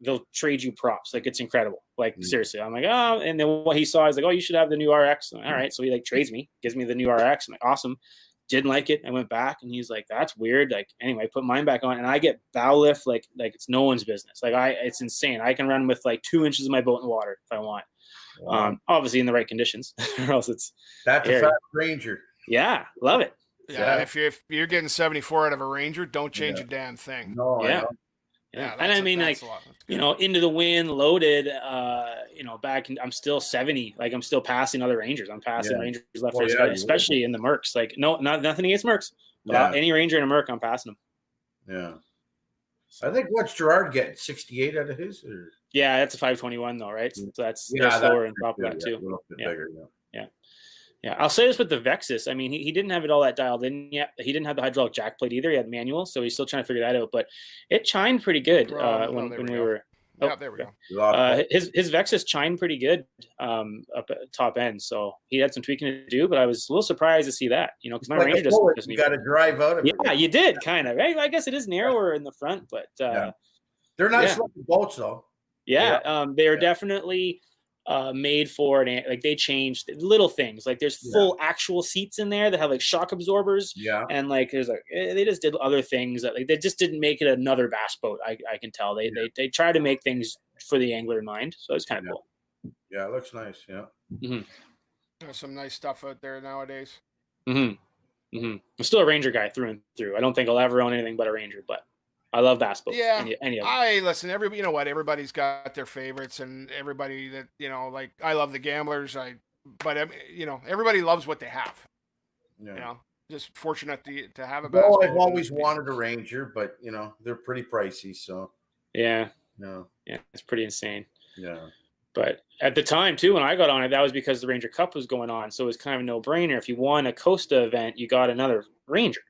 they'll trade you props. Like it's incredible. Like seriously, I'm like, oh. And then what he saw is like, oh, you should have the new RX. All right, so he like trades me, gives me the new RX. I'm like, awesome. Didn't like it. I went back, and he's like, that's weird. Like anyway, I put mine back on, and I get bow lift like it's no one's business. Like it's insane. I can run with like 2 inches of my boat in the water if I want. Wow. Obviously in the right conditions, or else
that's a fast Ranger.
Yeah, love it.
Yeah, if you're getting 74 out of a Ranger, don't change a damn thing.
No,
yeah. And I mean, like, into the wind, loaded, I'm still 70. Like, I'm still passing other Rangers. I'm passing Rangers left, right, especially in the Mercs. Like, nothing against Mercs. But any Ranger in a Merc, I'm passing them.
Yeah. So, I think what's Gerard getting? 68 out of his? Or?
Yeah, that's a 521, though, right? So that's slower and top of that, too.
A little bit bigger,
Yeah, I'll say this with the Vexus. I mean, he didn't have it all that dialed in yet. He didn't have the hydraulic jack plate either. He had manual, so he's still trying to figure that out. But it chimed pretty good when we were.
Yeah, there we go.
His Vexus chimed pretty good up at top end, so he had some tweaking to do. But I was a little surprised to see that, because my Ranger doesn't.
You got to drive out of it.
Yeah, you did kind of. Right? I guess it is narrower in the front, but
they're nice looking boats, though.
Yeah, they are definitely made for it. Like they changed little things. Like there's full actual seats in there that have like shock absorbers.
Yeah,
and like there's like they just did other things that like they just didn't make it another bass boat. I can tell they try to make things for the angler in mind. So it's kind of cool.
Yeah, it looks nice. Yeah,
there's some nice stuff out there nowadays.
I'm still a Ranger guy through and through. I don't think I'll ever own anything but a Ranger, but I love bass boats.
Yeah,
any of them.
Listen. You know what? Everybody's got their favorites, and everybody that like I love the Gamblers. But everybody loves what they have. Yeah. Just fortunate to have a bass boat.
I've always wanted a Ranger, but they're pretty pricey. So
yeah, it's pretty insane.
Yeah.
But at the time too, when I got on it, that was because the Ranger Cup was going on, so it was kind of a no-brainer. If you won a Costa event, you got another Ranger.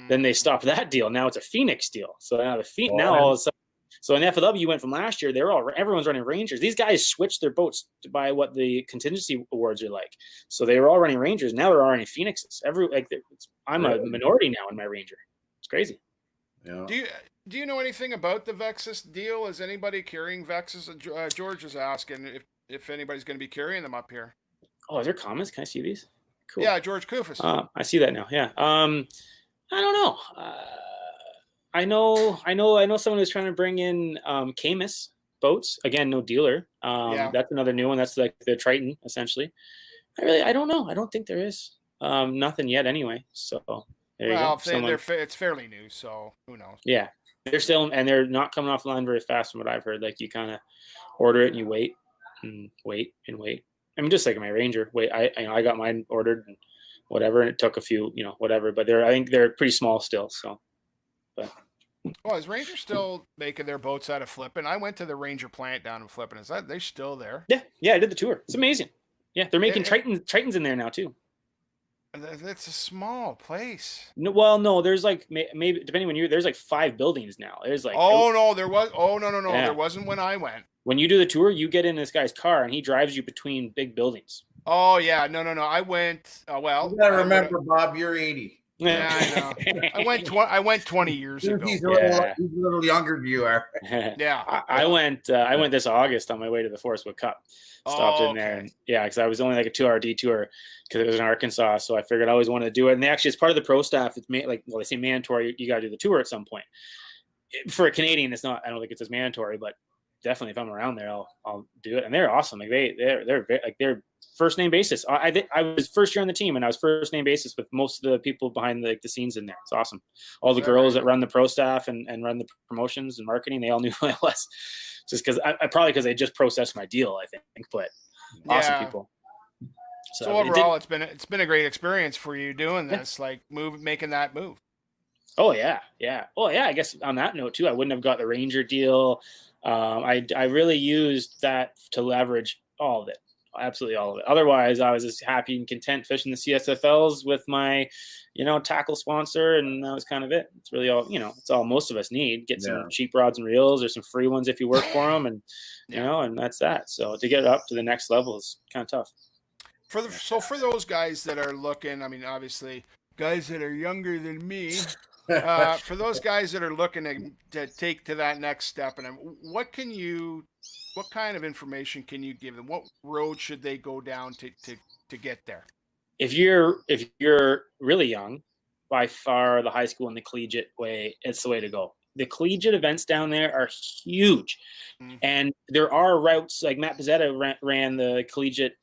Then they stopped that deal. Now it's a Phoenix deal. So now now all of a sudden, so in FLW went from last year, everyone's running Rangers. These guys switched their boats by what the contingency awards are like. So they were all running Rangers. Now they're all running Phoenixes. I'm a minority now in my Ranger. It's crazy.
Yeah.
Do you know anything about the Vexus deal? Is anybody carrying Vexus? George is asking if anybody's going to be carrying them up here.
Oh, is there comments? Can I see these? Cool.
Yeah, George Kufis.
I see that now. Yeah. I don't know. I know someone who's trying to bring in Camus boats. Again, no dealer. That's another new one. That's like the Triton, essentially. I don't know. I don't think there is. Nothing yet anyway. So there you go.
It's fairly new, so who knows?
Yeah. They're still, and they're not coming off the line very fast from what I've heard. Like you kind of order it and you wait and wait and wait. I mean, just like my Ranger. I got mine ordered and whatever, and it took a few, whatever. But I think they're pretty small still. So, but.
Well, is Ranger still making their boats out of Flippin? I went to the Ranger plant down in Flippin. Is that they're still there?
Yeah, I did the tour. It's amazing. Yeah, they're making Tritons in there now too.
That's a small place.
No, there's like maybe depending on you, there's like 5 buildings now. There's like
no, there wasn't when I went.
When you do the tour, you get in this guy's car and he drives you between big buildings.
Oh yeah, no. I went. Well,
you gotta remember, Bob, you're 80.
Yeah, I know. I went 20 years ago.
He's a little younger than you are.
Yeah.
I went this August on my way to the Forest Wood Cup. Stopped in there, and because I was only like a 2-hour detour because it was in Arkansas, so I figured I always wanted to do it. And actually, as part of the pro staff, it's they say mandatory. You got to do the tour at some point. For a Canadian, it's not. I don't think it's as mandatory, but definitely if I'm around there, I'll do it. And they're awesome. Like they're first name basis. I was first year on the team, and I was first name basis with most of the people behind the scenes in there. It's awesome. All the girls that run the pro staff and run the promotions and marketing, they all knew who I was. Just because because they just processed my deal, I think. But awesome people.
So overall, it's been a great experience for you doing this, making that move.
Oh yeah. Oh yeah. I guess on that note too, I wouldn't have got the Ranger deal. I really used that to leverage all of it. Absolutely all of it. Otherwise, I was just happy and content fishing the CSFLs with my, tackle sponsor, and that was kind of it. It's really all, it's all most of us need. Get some cheap rods and reels, or some free ones if you work for them, and and that's that. So to get up to the next level is kind of tough.
For those guys that are looking, I mean, obviously, guys that are younger than me. For those guys that are looking to take to that next step, and what kind of information can you give them? What road should they go down to get there?
If you're really young, by far the high school and the collegiate way, it's the way to go. The collegiate events down there are huge, and there are routes like Matt Pizzetta ran the collegiate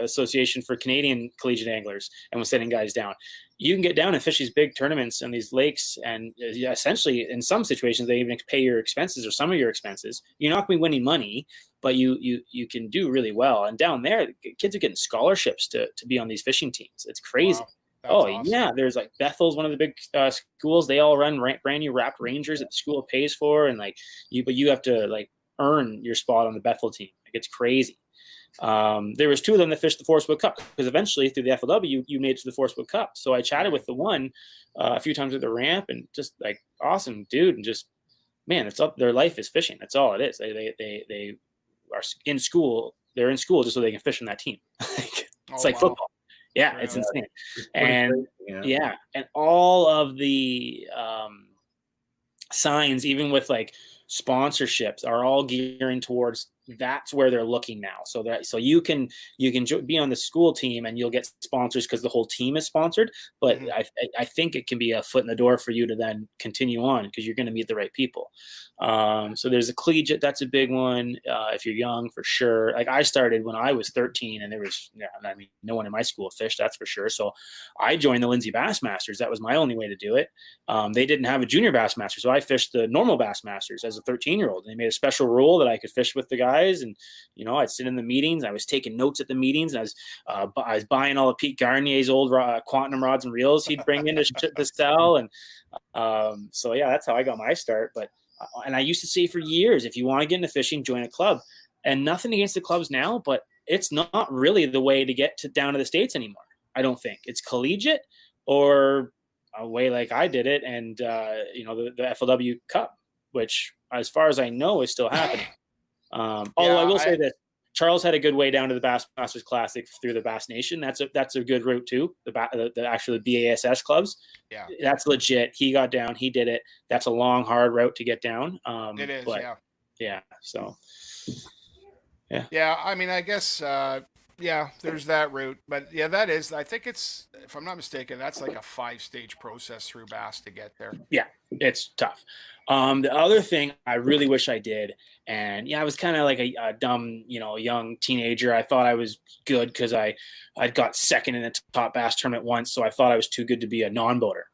association for Canadian collegiate anglers and was sending guys down. You can get down and fish these big tournaments and these lakes, and essentially in some situations they even pay your expenses or some of your expenses. You're not going to be winning money, but you can do really well. And down there, kids are getting scholarships to be on these fishing teams. It's crazy. Wow. Awesome. Yeah, there's like Bethel's one of the big schools. They all run brand new wrapped Rangers that the school pays for, and but you have to earn your spot on the Bethel team. It's crazy. There was 2 of them that fished the Forest Wood Cup, because eventually through the FLW you made it to the Forest Wood Cup. So I chatted with the one a few times at the ramp, and just awesome dude, and just man, it's up. Their life is fishing. That's all it is. They are in school. They're in school just so they can fish on that team. It's like football. Yeah, it's insane. And and all of the signs, even with like sponsorships, are all gearing towards that's where they're looking now. So you can be on the school team and you'll get sponsors because the whole team is sponsored. But I think it can be a foot in the door for you to then continue on because you're going to meet the right people. So there's a collegiate, that's a big one. If you're young, for sure. Like I started when I was 13 and there was, no one in my school fished, that's for sure. So I joined the Lindsay Bassmasters. That was my only way to do it. They didn't have a junior Bassmaster. So I fished the normal Bassmasters as a 13-year-old. And they made a special rule that I could fish with the guys. And, I'd sit in the meetings. I was taking notes at the meetings. And I was buying all of Pete Garnier's old Quantum rods and reels he'd bring in to sell. And so, yeah, that's how I got my start. But and I used to say for years, if you want to get into fishing, join a club. And nothing against the clubs now, but it's not really the way to get down to the States anymore. I don't think. It's collegiate or a way like I did it. And, the FLW Cup, which as far as I know is still happening. Although I will say this, Charles had a good way down to the Bassmasters Classic through the Bass Nation. That's a good route too. The actual BASS clubs. Yeah, that's legit. He got down. He did it. That's a long, hard route to get down.
It is.
Yeah. So. Yeah.
Yeah. I mean, I guess. There's that route, but that is. I think it's, if I'm not mistaken, that's like a 5-stage process through Bass to get there.
Yeah, it's tough. The other thing I really wish I did, and I was kind of like a dumb, young teenager. I thought I was good because I'd got second in the top bass tournament once, so I thought I was too good to be a non-boater.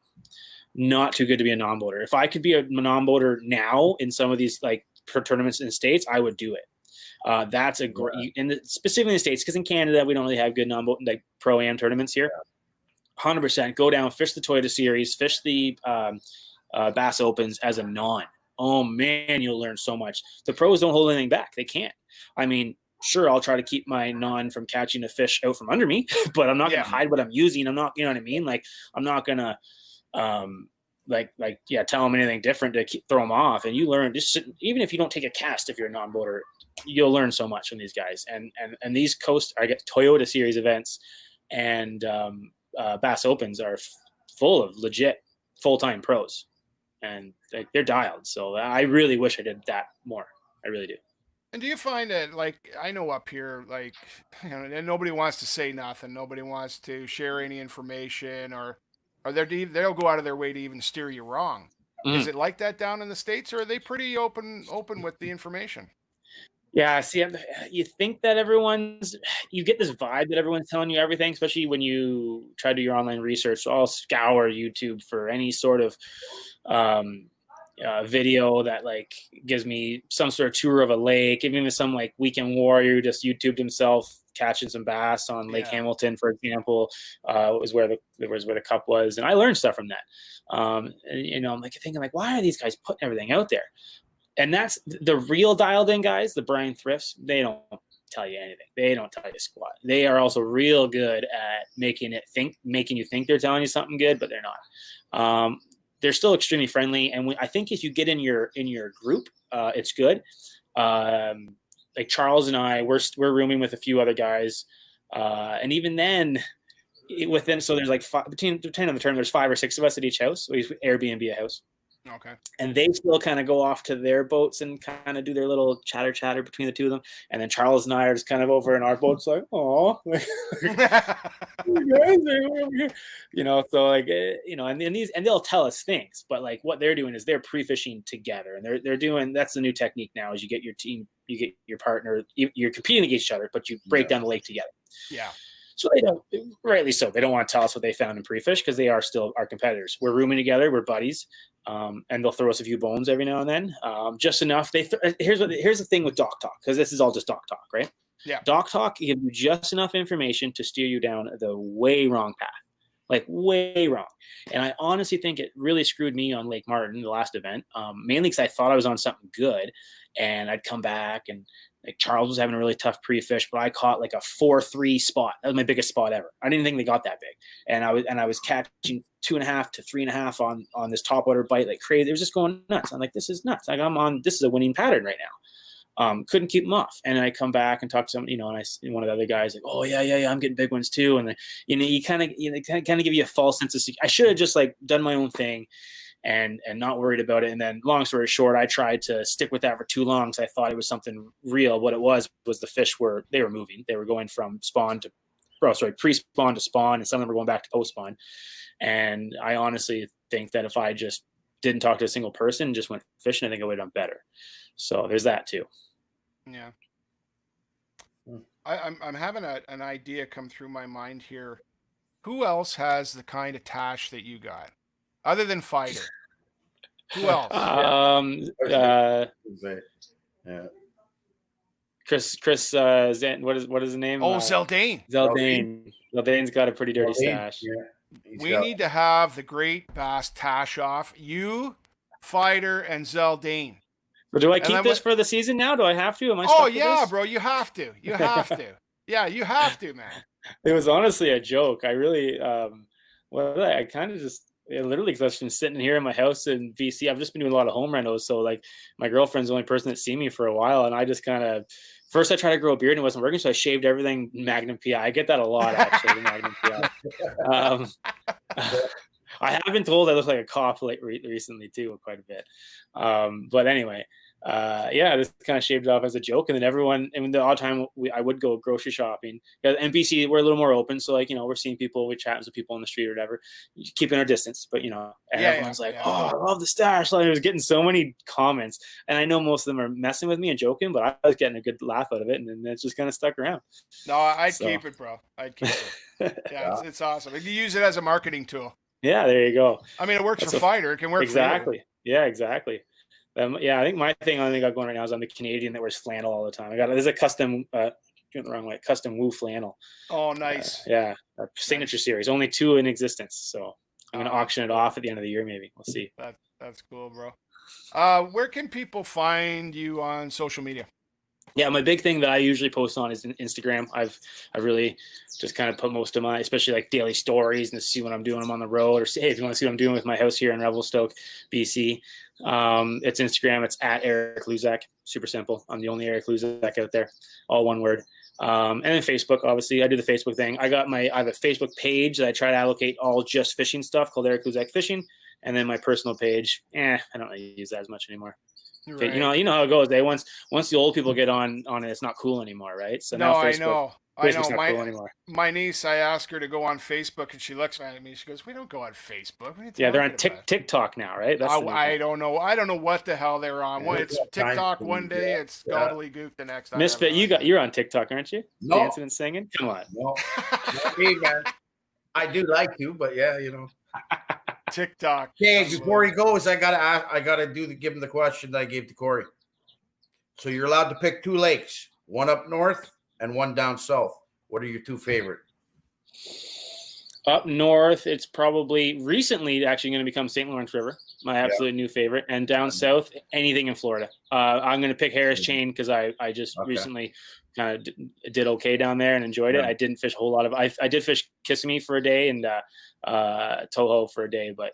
Not too good to be a non-boater. If I could be a non-boater now in some of these like tournaments in the States, I would do it. That's a great, specifically in the States, because in Canada we don't really have good like pro-am tournaments here. 100% go down, fish the Toyota Series, fish the Bass Opens as a non. Oh man, you'll learn so much. The pros don't hold anything back. They can't. I mean, sure, I'll try to keep my non from catching a fish out from under me, but I'm not going to hide what I'm using. I'm not, you know what I mean? Like, I'm not going to, tell them anything different to throw them off. And you learn just, even if you don't take a cast, if you're a non-boater, you'll learn so much from these guys. And these I get Toyota Series events and Bass Opens are full of legit full-time pros, and they're dialed. So I really wish I did that more. I really do.
And do you find that, like, I know up here, like, and nobody wants to say nothing, nobody wants to share any information, or they'll go out of their way to even steer you wrong. Is it like that down in the States, or are they pretty open with the information?
Yeah, see, you think that you get this vibe that everyone's telling you everything, especially when you try to do your online research. So I'll scour YouTube for any sort of video that like gives me some sort of tour of a lake, even some like weekend warrior who just YouTubed himself catching some bass on Lake Hamilton, for example, was where the cup was. And I learned stuff from that. I'm like thinking like, why are these guys putting everything out there? And that's the real dialed in guys, the Brian Thrifts. They don't tell you anything. They don't tell you squat. They are also real good at making you think they're telling you something good, but they're not. They're still extremely friendly. And I think if you get in your group, it's good. Like Charles and I, we're rooming with a few other guys. And even then so there's like between the term, there's 5 or 6 of us at each house. We Airbnb a house.
Okay. And
they still kind of go off to their boats and kind of do their little chatter between the two of them. And then Charles and I are just kind of over in our boats like, oh, so like, and they'll tell us things, but like what they're doing is they're pre-fishing together, and they're doing, that's the new technique now, is you get your team, you get your partner, you're competing against each other, but you break down the lake together.
Yeah.
So they don't, rightly so. They don't want to tell us what they found in pre-fish because they are still our competitors. We're rooming together. We're buddies. And they'll throw us a few bones every now and then, just enough. Here's the thing with Doc Talk, because this is all just Doc Talk, right?
Yeah.
Doc Talk gives you just enough information to steer you down the way wrong path, like way wrong. And I honestly think it really screwed me on Lake Martin, the last event, mainly because I thought I was on something good, and I'd come back and like Charles was having a really tough pre-fish, but I caught like a 4.3 spot. That was my biggest spot ever. I didn't think they got that big. And I was catching 2.5 to 3.5 on this topwater bite like crazy. It was just going nuts. I'm like, this is nuts. Like this is a winning pattern right now. Couldn't keep them off. And I come back and talk to some, and one of the other guys like, oh yeah, I'm getting big ones too. And you kind of give you a false sense of security. I should have just like done my own thing and not worried about it. And then long story short, I tried to stick with that for too long because I thought it was something real. What it was the fish were moving. They were going from pre-spawn to spawn, and some of them were going back to post-spawn. And I honestly think that if I just didn't talk to a single person and just went fishing, I think I would have done better. So there's that too.
Yeah. I'm having an idea come through my mind here. Who else has the kind of tash that you got? Other than Fighter. Who else?
Chris Zan, what is his name?
Zeldane.
Zeldane's got a pretty dirty stash.
Yeah. We need to have the great bass tash off. You, Fighter, and Zeldane.
But do I keep this for the season now? Do I have to? Am I stuck with this?
Bro, you have to. You have to. Yeah, you have to, man.
It was honestly a joke. I really I kind of just literally, because I've been sitting here in my house in BC. I've just been doing a lot of home renos. So like my girlfriend's the only person that's seen me for a while. And I just kind of, first I tried to grow a beard and it wasn't working. So I shaved everything Magnum PI. I get that a lot actually, Magnum PI. I have been told I look like a cop recently too, quite a bit. But anyway, this kind of shaved it off as a joke. And then and the odd time I would go grocery shopping. In BC, we're a little more open. So like, we're seeing people, we chat with people on the street or whatever, keeping our distance. But, everyone's like, oh, I love the stash. Like, I was getting so many comments. And I know most of them are messing with me and joking, but I was getting a good laugh out of it. And then it's just kind of stuck around.
No, I'd keep it, bro. I'd keep it. Yeah, it's awesome. You use it as a marketing tool.
Yeah, there you go.
I mean, it works for Fighter. It can work
exactly.
for you.
Yeah, exactly. I think my thing I got going right now is I'm the Canadian that wears flannel all the time. There's a custom, custom Woo flannel.
Oh, nice.
A signature series, only 2 in existence. So I'm going to auction it off at the end of the year, maybe. We'll see.
That's cool, bro. Where can people find you on social media?
Yeah, my big thing that I usually post on is Instagram. I've really just kind of put most of my, especially like daily stories and to see what I'm doing. I'm on the road, or say, hey, if you want to see what I'm doing with my house here in Revelstoke, BC, it's Instagram. It's at Erik Luzak. Super simple. I'm the only Erik Luzak out there. All one word. And then Facebook, obviously, I do the Facebook thing. I have a Facebook page that I try to allocate all just fishing stuff called Erik Luzak Fishing, and then my personal page. I don't really use that as much anymore. Right. You know how it goes. Once the old people get on it, it's not cool anymore, right? So now Facebook, Facebook's not cool anymore.
My niece, I asked her to go on Facebook, and she looks at me. She goes, "We don't go on Facebook."
They're on TikTok now, right?
I don't know. I don't know what the hell they're on. It's TikTok one day, it's gobbledygook the next.
Misfit, you're on TikTok, aren't you?
No.
Dancing and singing. Come on.
No, not me, man. I do like you, but yeah,
TikTok.
Okay, before he goes, I gotta give him the question that I gave to Corey. So you're allowed to pick 2 lakes, one up north and one down south. What are your 2 favorite?
Up north, it's probably recently actually going to become St. Lawrence River, my absolute new favorite. And down south, anything in Florida. I'm going to pick Harris Chain because I just recently kind of did okay down there and enjoyed it. I didn't fish a whole lot of. I did fish Kissimmee for a day and Toho for a day, but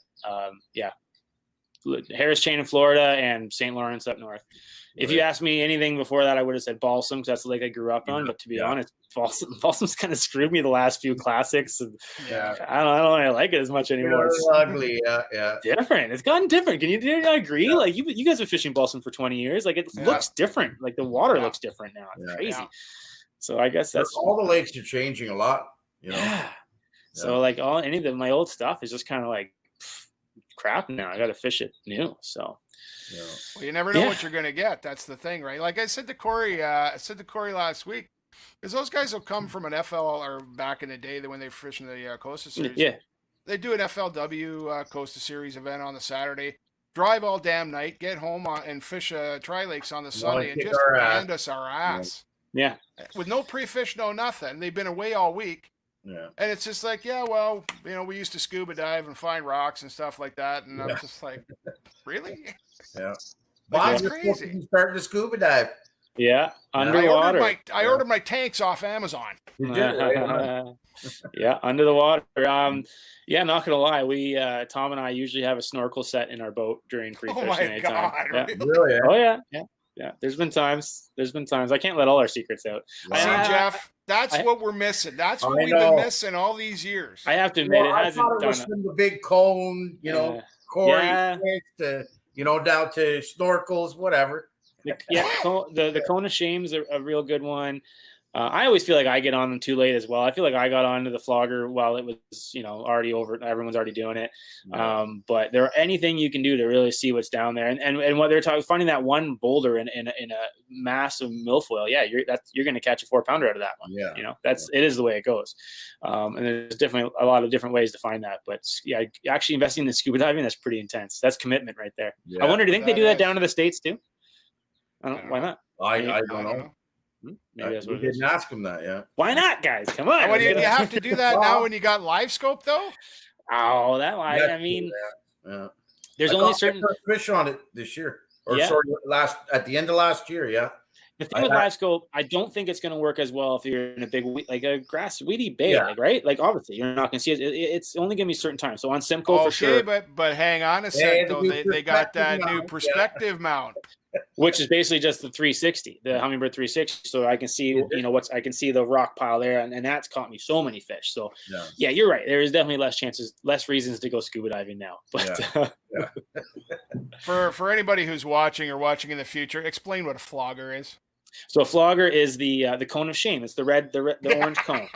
Harris Chain in Florida and St. Lawrence up north. If you asked me anything before that, I would have said Balsam because that's the lake I grew up on. But to be honest, Balsam's kind of screwed me the last few classics. And I don't really like it as much anymore.
It's ugly,
different. It's gotten different. Can you agree? Yeah. Like you guys have fishing Balsam for 20 years. Like it looks different. Like the water looks different now. It's crazy. So I guess that's
all the lakes are changing a lot.
So like my old stuff is just kind of like crap now. I got to fish it new. So.
Well, you never know what you're going to get. That's the thing, right? Like I said to Corey, last week, because those guys will come from an FL or back in the day when they were fishing the Costa Series. Yeah. They do an FLW Costa Series event on the Saturday, drive all damn night, get home and fish Tri-Lakes on the Sunday and just hand us our ass.
Yeah.
With no pre-fish, no nothing. They've been away all week.
Yeah.
And it's just like, we used to scuba dive and find rocks and stuff like that. And I'm just like, really?
Yeah.
That's crazy.
You started to scuba dive.
Yeah,
I
underwater.
ordered my tanks off Amazon.
You did, right?
Yeah, under the water. Yeah, not gonna lie, we Tom and I usually have a snorkel set in our boat during pre-fishing.
Oh my
anytime.
God!
Yeah.
Really?
Oh yeah. There's been times. I can't let all our secrets out.
Wow.
See, Jeff, that's what we're missing. That's what we've been missing all these years.
I have to admit, it hasn't
I thought it was from the big cone, Corey, to down to snorkels, whatever.
The cone of shame's a real good one. I always feel like I get on them too late as well. I feel like I got onto the flogger while it was, already over. Everyone's already doing it. Yeah. But there anything you can do to really see what's down there, and what they're talking, finding that one boulder in a massive milfoil. Yeah, you're going to catch a 4-pounder out of that one. Yeah, it is the way it goes. And there's definitely a lot of different ways to find that. But yeah, actually investing in scuba diving, that's pretty intense. That's commitment right there. Yeah, I wonder, do you think they do that down to the States too? Why not?
I don't know.
Maybe that's what
we didn't ask him that, yeah.
Why not, guys? Come on.
What, do you have to do that now when you got live scope, though?
Oh, that live. I mean, there's only certain
fish on it this year, or sorry, at the end of last year, yeah.
The thing with live scope, I don't think it's going to work as well if you're in a big, like a grass weedy bay, right? Like obviously you're not going to see it. It's only going to be certain times. So on Simcoe for sure.
but hang on a sec though. They got that new perspective mount,
which is basically just the 360, the Humminbird 360. So I can see, I can see the rock pile there, and that's caught me so many fish. So yeah, you're right. There is definitely less reasons to go scuba diving now. But
for anybody who's watching in the future, explain what a flogger is.
So a flogger is the cone of shame. It's the orange cone.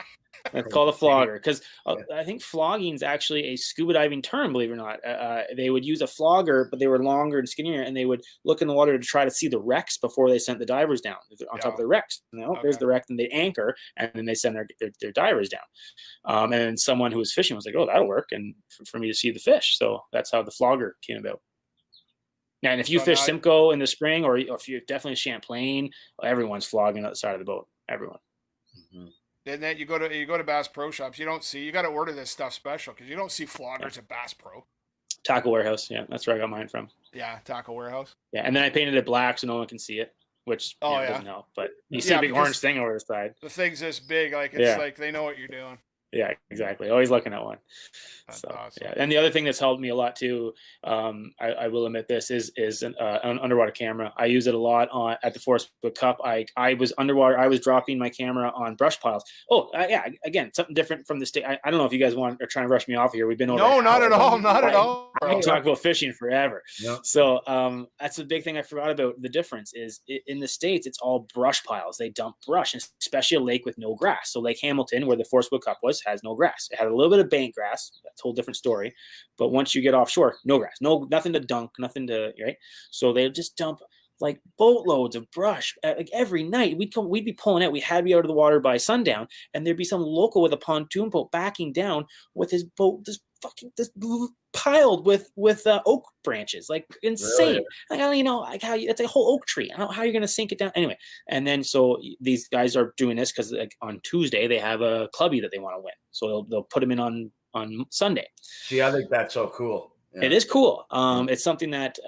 That's called a flogger because I think flogging is actually a scuba diving term, believe it or not. They would use a flogger, but they were longer and skinnier, and they would look in the water to try to see the wrecks before they sent the divers down on top of the wrecks. There's the wreck, and they anchor, and then they send their divers down. And someone who was fishing was like, "Oh, that'll work," and for me to see the fish. So that's how the flogger came about. Yeah, and if you fish Simcoe in the spring, or if you're definitely Champlain, everyone's flogging on the side of the boat. Everyone.
Mm-hmm. And then you go to Bass Pro Shops. You got to order this stuff special because you don't see floggers at Bass Pro.
Tackle Warehouse, yeah, that's where I got mine from.
Yeah, Tackle Warehouse.
Yeah, and then I painted it black so no one can see it, which doesn't help. But you see a big orange thing over the side.
The thing's this big, like it's like they know what you're doing.
Yeah, exactly. Always looking at one. That's awesome. Yeah. And the other thing that's helped me a lot too, I will admit this, is an underwater camera. I use it a lot at the Forest Cup. I was underwater. I was dropping my camera on brush piles. Again, something different from the state. I don't know if you guys are trying to rush me off here. We've been over.
No, not at all. Not at all.
I can talk about fishing forever. Yep. So that's the big thing I forgot about. The difference is in the States, it's all brush piles. They dump brush, especially a lake with no grass. So Lake Hamilton, where the Forest Cup was, has no grass. It had a little bit of bank grass. That's a whole different story. But once you get offshore, no grass, nothing to dunk, nothing to, right? So they just dump like boatloads of brush like every night. We'd be pulling out. We had to be out of the water by sundown, and there'd be some local with a pontoon boat backing down with his boat this piled with oak branches, like insane. Really? Like, I don't know, like how it's a whole oak tree. I don't know how you're gonna sink it down anyway. And then so these guys are doing this because like on Tuesday they have a clubby that they want to win, so they'll put them in on Sunday.
See, I think that's so cool. Yeah.
It is cool. It's something that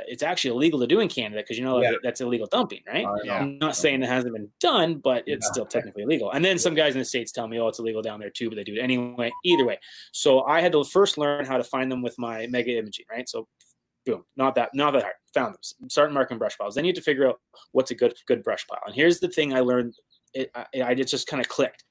it's actually illegal to do in Canada because that's illegal dumping, right? I'm not saying it hasn't been done, but it's still technically illegal. And then some guys in the States tell me, oh, it's illegal down there too, but they do it anyway. Either way, so I had to first learn how to find them with my mega imaging, right? So, boom, not that hard. Found them. Start marking brush piles. Then you have to figure out what's a good brush pile. And here's the thing I learned. I just kind of clicked.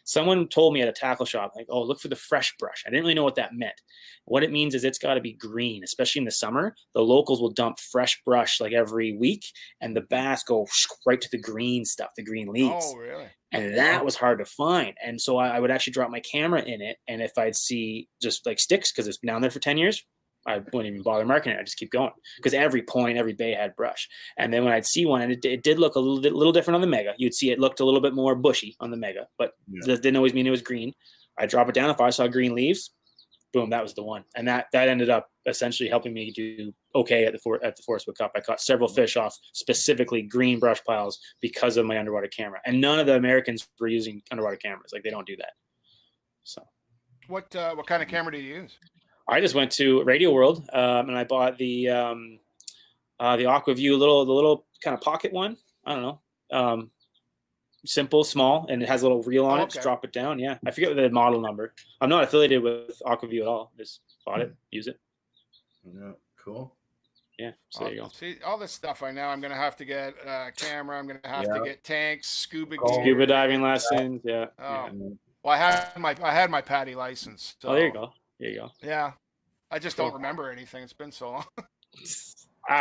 Someone told me at a tackle shop, like, oh, look for the fresh brush. I didn't really know what that meant. What it means is it's got to be green, especially in the summer. The locals will dump fresh brush like every week, and the bass go right to the green stuff, the green leaves.
Oh, really?
And that was hard to find. And so I would actually drop my camera in it, and if I'd see just like sticks, because it's been down there for 10 years, I wouldn't even bother marking it. I just keep going because every point, every bay had brush. And then when I'd see one, and it did look a little different on the Mega. You'd see it looked a little bit more bushy on the Mega, but that didn't always mean it was green. I drop it down. If I saw green leaves, boom, that was the one. And that ended up essentially helping me do okay at the Forest Cup. I caught several fish off specifically green brush piles because of my underwater camera. And none of the Americans were using underwater cameras. Like they don't do that. So,
what kind of camera do you use?
I just went to Radio World and I bought the AquaView, the little kind of pocket one. I don't know, Simple, small, and it has a little reel on it. Just drop it down. Yeah, I forget the model number. I'm not affiliated with Aquaview at all. Just bought it, use it.
Yeah, cool.
Yeah, so there you go.
See, all this stuff I know. I'm going to have to get a camera. I'm going to have to get tanks, scuba
diving lessons. Yeah.
Well, I had my PADI license. So.
Oh, there you go. There you go.
Yeah, I just don't remember anything. It's been so long.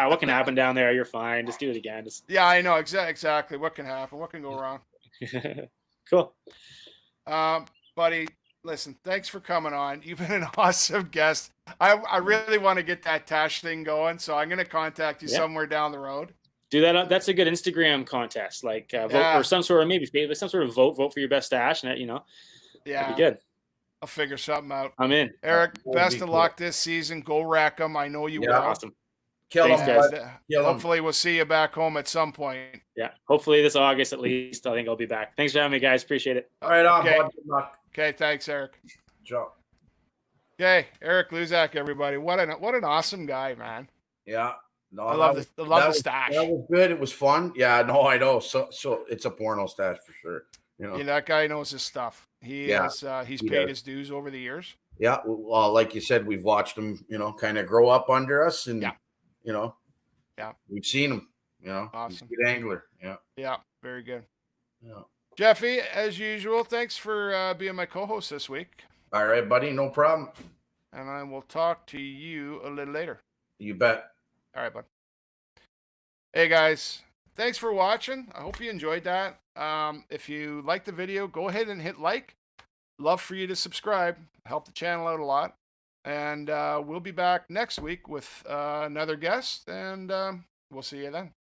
What can happen down there? You're fine. Just do it again.
Yeah, I know exactly what can happen. What can go wrong?
Cool.
Buddy, listen, thanks for coming on. You've been an awesome guest. I really want to get that Tash thing going, so I'm going to contact you somewhere down the road.
Do that. That's a good Instagram contest, like vote or some sort of some sort of vote for your best stash, and
Yeah,
that'd be good.
I'll figure something out.
I'm in.
Eric, best of luck this season. Go rack them. I know you will.
Awesome.
Thanks,
guys.
Hopefully we'll see you back home at some point.
Yeah, hopefully this August at least. I think I'll be back. Thanks for having me, guys. Appreciate it.
All right,
okay.
Bud. Good luck.
Okay, thanks, Eric.
Ciao.
Okay, Erik Luzak, everybody. What an awesome guy, man.
Yeah. No,
I love the stash.
That was good. It was fun. Yeah, no, I know. So it's a porno stash for sure. You know,
that guy knows his stuff. He's paid his dues over the years.
Yeah, well, like you said, we've watched him, kind of grow up under us, and we've seen him.
Awesome.
He's a good angler.
Yeah, very good.
Yeah,
Jeffy, as usual, thanks for being my co-host this week.
All right, buddy, no problem.
And I will talk to you a little later.
You bet.
All right, bud. Hey, guys. Thanks for watching. I hope you enjoyed that. If you liked the video, go ahead and hit like. Love for you to subscribe. Help the channel out a lot. And we'll be back next week with another guest. And we'll see you then.